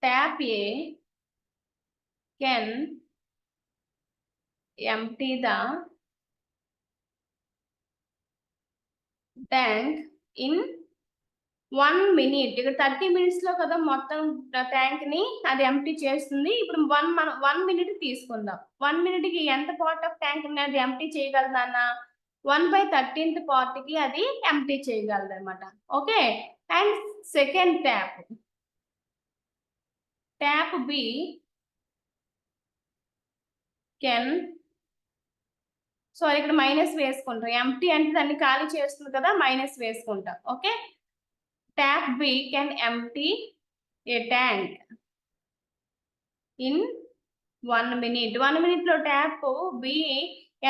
tap A can empty the tank in 1 minute. ఇక్కడ 30 minutes లో కదా మొత్తం ట్యాంక్ ని అది ఎంప్టీ చేస్తుంది. ఇప్పుడు 1 minute తీసుకుందాం. 1 minute కి ఎంత పార్ట్ ఆఫ్ ట్యాంక్ ని అది ఎంప్టీ చేయగలదన్న 1/13th పార్ట్ కి అది ఎంప్టీ చేయగలదు అనమాట. Okay, and second tap B can, so ఇక్కడ మైనస్ వేసుకుంటాం. ఎంప్టీ అంటే దాన్ని ఖాళీ చేస్తుంది కదా, మైనస్ వేసుకుంటాం. Okay, tap B can empty a tank in 1 minute. 1 minute లో ట్యాప్ బి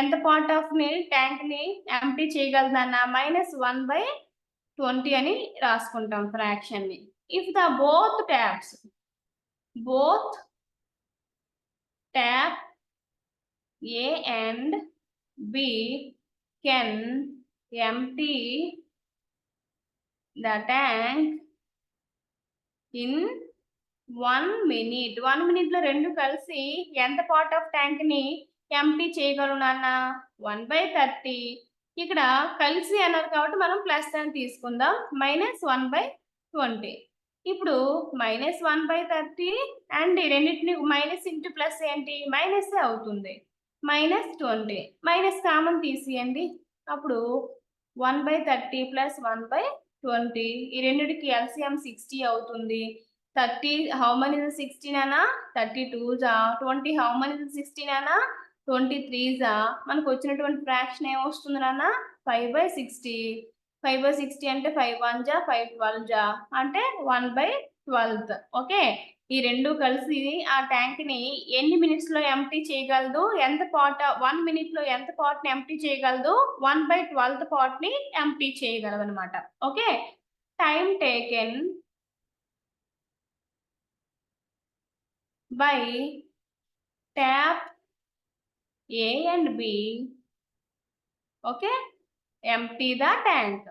ఎంత పార్ట్ ఆఫ్ ని ట్యాంక్ ని ఎంప్టీ చేయగలదన్న -1/20 అని రాసుకుంటాం ఫ్రాక్షన్ ని. If the both tap A and B can empty the tank in 1 minute. 1 minute లో రెండు కలిసి ఎంత పార్ట్ ఆఫ్ ట్యాంక్ ని ఎంప్టీ చేయగలరు నాన్న? 1/30. ఇక్కడ కలిసి అన్నారు కాబట్టి మనం ప్లస్ అని తీసుకుందాం, -1/20. ఇప్పుడు -1/30 అండ్ రెండింటిని మైనస్ ఇంటూ ప్లస్ ఏంటి? మైనస్ అవుతుంది. -20 మైనస్ కామన్ తీసియండి. అప్పుడు 1/30 ప్లస్ 1/20, ఈ రెండిటికి ఎల్సిఎం 60 అవుతుంది. 30 హౌ మనీ ఇస్ 16 అనా? 32 జా. 20 హౌ మనీ ఇస్ 16 అనా? 23 జా. మనకు వచ్చినటువంటి ఫ్రాక్షన్ ఏమొస్తుంది నాన్న? 5/60. 5/60 అంటే 5 1 జా, 5 12 జా, అంటే 1/12. ఓకే, ఈ రెండు కలిసి ఆ ట్యాంక్ ని ఎన్ని మినిట్స్ లో ఎంప్టీ చేయగలదు? ఎంత పార్ట్ 1 minute లో ఎంత పార్ట్ ని ఎంప్టీ చేయగలదు? 1/12 పార్ట్ ని ఎంప్టీ చేయగలదు అనమాట. Okay, time taken by tap A and B, okay, empty the tank.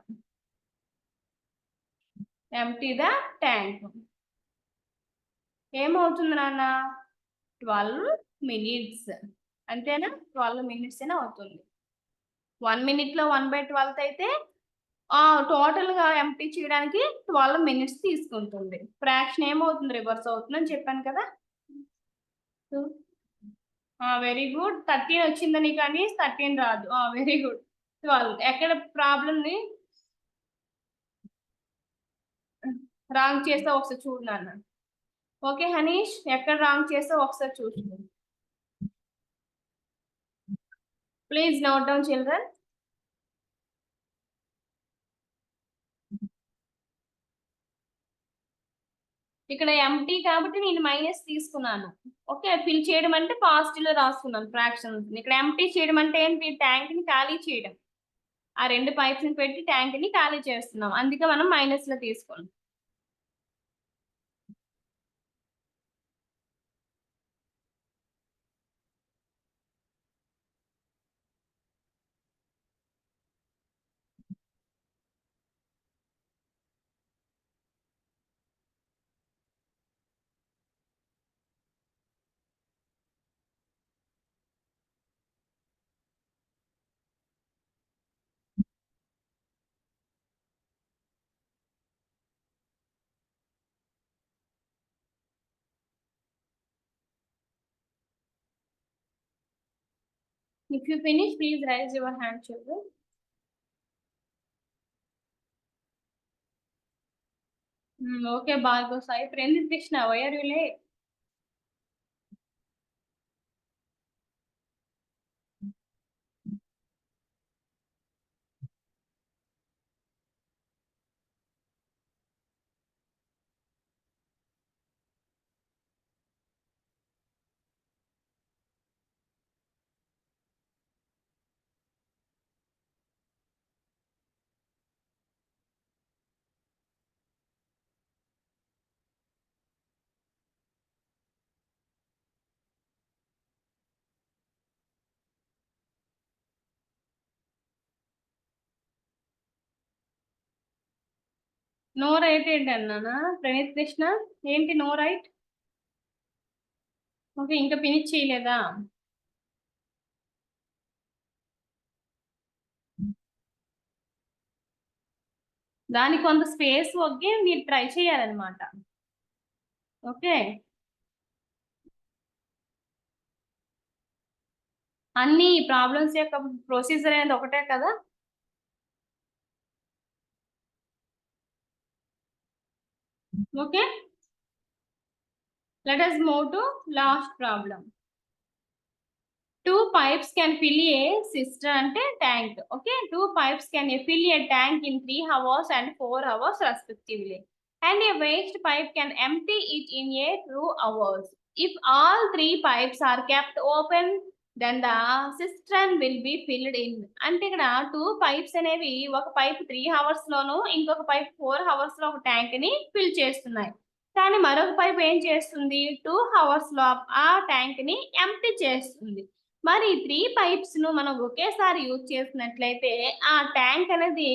ఏమవుతుంది నాన్న? 12 minutes అంతేనా? 12 minutes అయినా అవుతుంది. 1 minute లో 1/12 అయితే టోటల్ గా ఎంప్టీ చేయడానికి 12 minutes తీసుకుంటుంది. ఫ్రాక్షన్ ఏమవుతుంది? రివర్స్ అవుతుందని చెప్పాను కదా. Very good. 13 వచ్చిందని కానీ 13 రాదు. Very good. 12 ఎక్కడ ప్రాబ్లం ని రాంగ్ చేస్తే ఒకసారి చూడు నాన్న. ఓకే హనీష్, ఎక్కడ రాంగ్ చేస్తే ఒకసారి చూడు. Please note down children. ఇక్కడ ఎంటీ కాబట్టి నేను మైనస్ తీసుకున్నాను. ఓకే, ఫిల్ చేయడం అంటే పాజిటివ్ లో రాసుకున్నాను ఫ్రాక్షన్స్. ఇక్కడ ఎంటీ చేయడం అంటే ఏంటి? ట్యాంక్ ని ఖాళీ చేయడం. ఆ రెండు పైప్స్ ని పెట్టి ట్యాంక్ ని ఖాళీ చేస్తున్నాం, అందుకే మనం మైనస్ లో తీసుకున్నాం. If you finish, please raise your hand, children. Okay, Bhargav Sai. Friend Krishna, why are you late? No right ఏంటన్నానా ప్రణీత్ కృష్ణ? ఏంటి నో రైట్? ఓకే, ఇంకా ఫినిష్ చేయలేదా? దానికి కొంత స్పేస్ ఒగ్గి మీరు ట్రై చేయాలన్నమాట. ఓకే, అన్ని ప్రాబ్లమ్స్ యొక్క ప్రొసీజర్ అనేది ఒకటే కదా. Okay, let us move to last problem. Two pipes can fill a cistern ante tank. Okay, two pipes can fill a tank in 3 hours and 4 hours respectively, and a waste pipe can empty it in a 2 hours. If all three pipes are kept open, then the cistern will be filled in. అంటే ఇక్కడ two pipes అనేవి, ఒక pipe 3 hours లోను, ఇంకొక pipe 4 hours లో ఒక tank ని fill చేస్తున్నాయి. కానీ మరొక పైప్ ఏం చేస్తుంది, 2 hours లో ఆ ట్యాంక్ ని ఎంప్టీ చేస్తుంది. మరి 3 పైప్స్ ను మనం ఒకేసారి యూజ్ చేసినట్లయితే ఆ ట్యాంక్ అనేది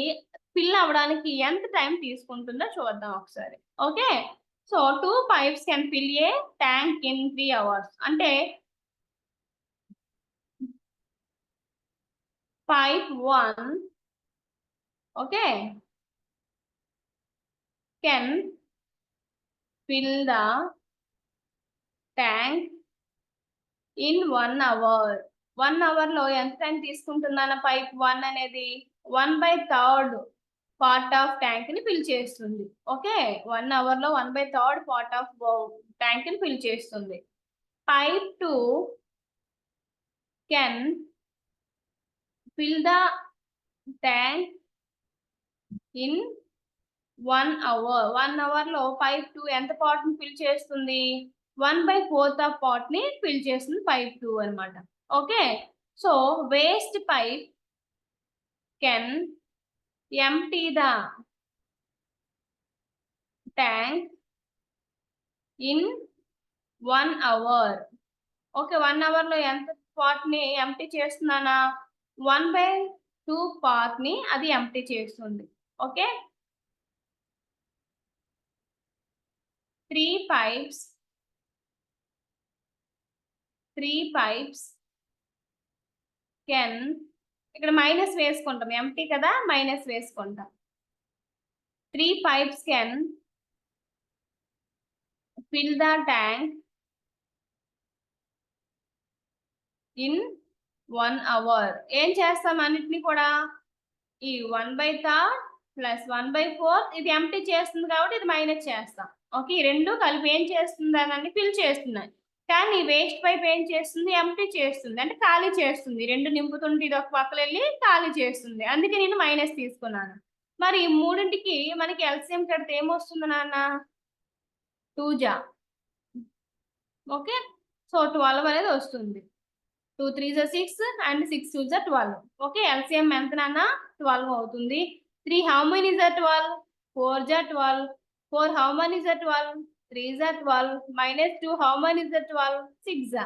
ఫిల్ అవ్వడానికి ఎంత టైం తీసుకుంటుందో చూద్దాం ఒకసారి. Okay, so 2 pipes can fill A tank in 3 hours. అంటే pipe 1, okay, can fill the tank in 1 hour. 1 hour లో ఎంత టైం తీసుకుంటుందన్న పైప్ 1 అనేది 1/3 పార్ట్ ఆఫ్ ట్యాంక్ ని ఫిల్ చేస్తుంది. ఓకే, 1 hour లో 1/3 పార్ట్ ఆఫ్ ట్యాంక్ ని ఫిల్ చేస్తుంది. Pipe 2 can fill the tank in 1 hour. 1 hour లో పైప్ 2 ఎంత పార్ట్ ని ఫిల్ చేస్తుంది, 1/4 ఆఫ్ పార్ట్ ని ఫిల్ చేస్తుంది పైప్ 2 అన్నమాట. Okay, so waste pipe can empty the tank in 1 hour. Okay, 1 hour లో ఎంత పార్ట్ ని ఎంప్టీ చేస్తున్నానా, 1/2 పార్ట్ ని అది ఎంప్టీ చేస్తుంది. ఓకే, 3 pipes కెన్, ఇక్కడ మైనస్ వేసుకుంటాం, ఎంప్టీ కదా, మైనస్ వేసుకుంటాం. 3 pipes can fill the tank in 1 hour. ఏం చేస్తాం అన్నిటిని కూడా, ఈ 1/3 ప్లస్ 1/4 ఇది ఎంప్టీ చేస్తుంది కాబట్టి ఇది మైనస్ చేస్తాం. ఓకే, ఈ రెండు కలిపి ఏం చేస్తుంది అని ఫిల్ చేస్తున్నాయి. కానీ వేస్ట్ పైప్ ఏం చేస్తుంది, ఎంప్టీ చేస్తుంది, అంటే ఖాళీ చేస్తుంది. రెండు నింపుతుంటే ఇది ఒక పక్కన వెళ్ళి ఖాళీ చేస్తుంది. అందుకే నేను మైనస్ తీసుకున్నాను. మరి మూడింటికి మనకి ఎల్సిఎం కడితే ఏమొస్తుంది నాన్న, 2 జా. ఓకే, సో 12 అనేది వస్తుంది. 2 3 6 అండ్ 6 2 12. ఓకే, ఎల్సిఎం ఎంత నాన్న, 12 అవుతుంది. 3 how many is 12? 4 12. 4 how many is 12? 3 12. minus 2 how many is 12? 6.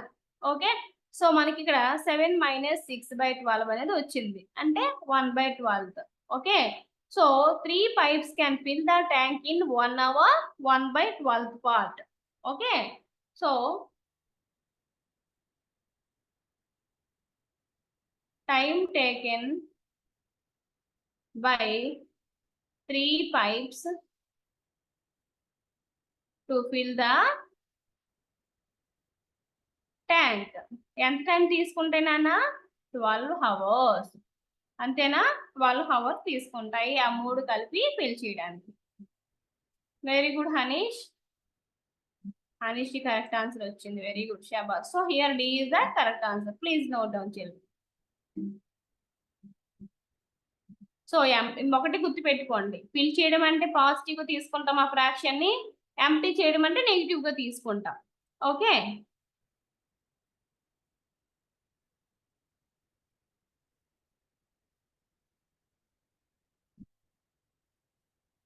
Okay, so మనకి ఇక్కడ 7 minus 6/12 అనేది వచ్చింది, అంటే 1/12. Okay, so 3 pipes can fill the tank in 1 hour, 1/12 part. Okay, so time taken by 3 pipes to fill the tank. ఎంత time తీసుకుంటేనా, 12 hours. అంతేనా, 12 hours తీసుకుంటాయి ఆ మూడు కలిపి ఫిల్ చేయడానికి. Very good Hanish. హనీష్ కి కరెక్ట్ ఆన్సర్ వచ్చింది, వెరీ గుడ్, షాబాష్. So here D is the correct answer. Please note down children. So ఒకటి గుర్తు పెట్టుకోండి, ఫిల్ చేయడం అంటే పాజిటివ్ గా తీసుకుంటాం ఆ ఫ్రాక్షన్ ని, ఎంప్టీ చేయడం అంటే నెగిటివ్ గా తీసుకుంటాం. ఓకే,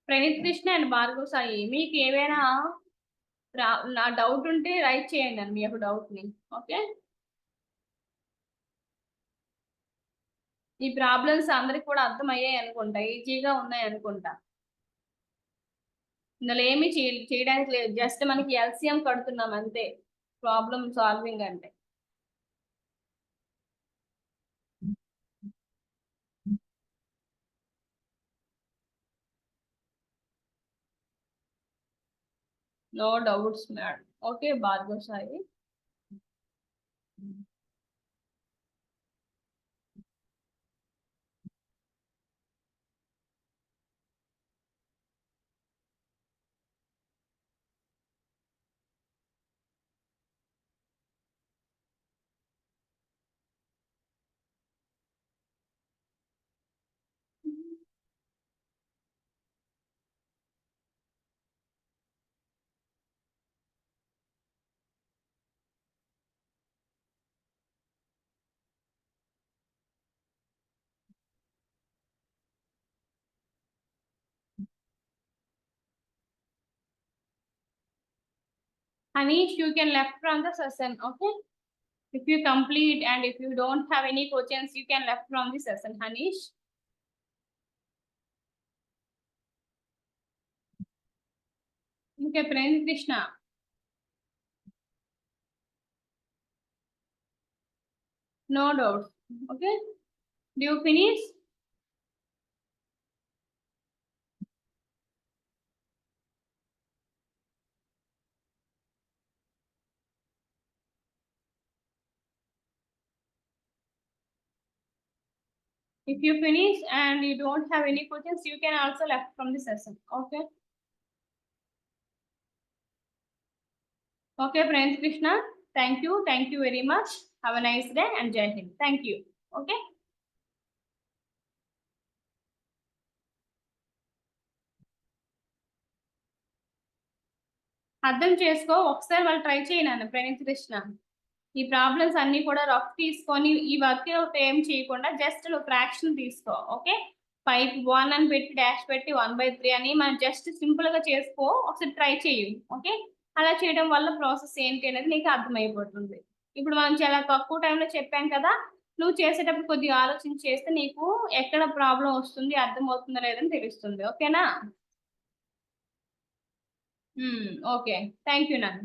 ప్రణీత్ కృష్ణ అండ్ భార్గవ్ సాయి, మీకు ఏమైనా నా డౌట్ ఉంటే రైట్ చేయండి అండి మీ యొక్క డౌట్ ని. ఓకే, ఈ ప్రాబ్లమ్స్ అందరికి కూడా అర్థమయ్యాయి అనుకుంటా, ఈజీగా ఉన్నాయి అనుకుంటా. ఇందులో ఏమీ చేయడానికి లేదు. జస్ట్ మనకి ఎల్‌సీఎం కడుతున్నాం అంతే. ప్రాబ్లమ్ సాల్వింగ్ అంటే. No doubts madam. Okay Bhargav Sai. Anish, you can left from the session, okay? If you complete and if you don't have any questions, you can left from the session, Anish. Okay, Prince Krishna. No doubts. Okay. Do you finish? If you finish and you don't have any questions, you can also left from the session. Okay. Okay, Prince Krishna. Thank you. Thank you very much. Have a nice day and Jai Hind. Thank you. Okay. అర్థం చేసుకో ఒకసారి వాళ్ళు try చేయను ప్రణీత్ కృష్ణ ఈ problems అన్ని కూడా rough తీసుకొని ఈ వర్క్ ఏం చేయకుండా జస్ట్ నువ్వు ఫ్రాక్షన్ తీసుకో ఓకే 5 అని పెట్టి డాష్ పెట్టి 1/3 అని మనం జస్ట్ సింపుల్ గా చేసుకో ఒకసారి ట్రై చేయి ఓకే అలా చేయడం వల్ల ప్రాసెస్ ఏంటి అనేది నీకు అర్థమైపోతుంది ఇప్పుడు మనం చాలా తక్కువ టైంలో చెప్పాం కదా నువ్వు చేసేటప్పుడు కొద్దిగా ఆలోచించి చేస్తే నీకు ఎక్కడ ప్రాబ్లం వస్తుంది అర్థమవుతుందో లేదని తెలుస్తుంది ఓకేనా ఓకే థ్యాంక్ యూ నాన్న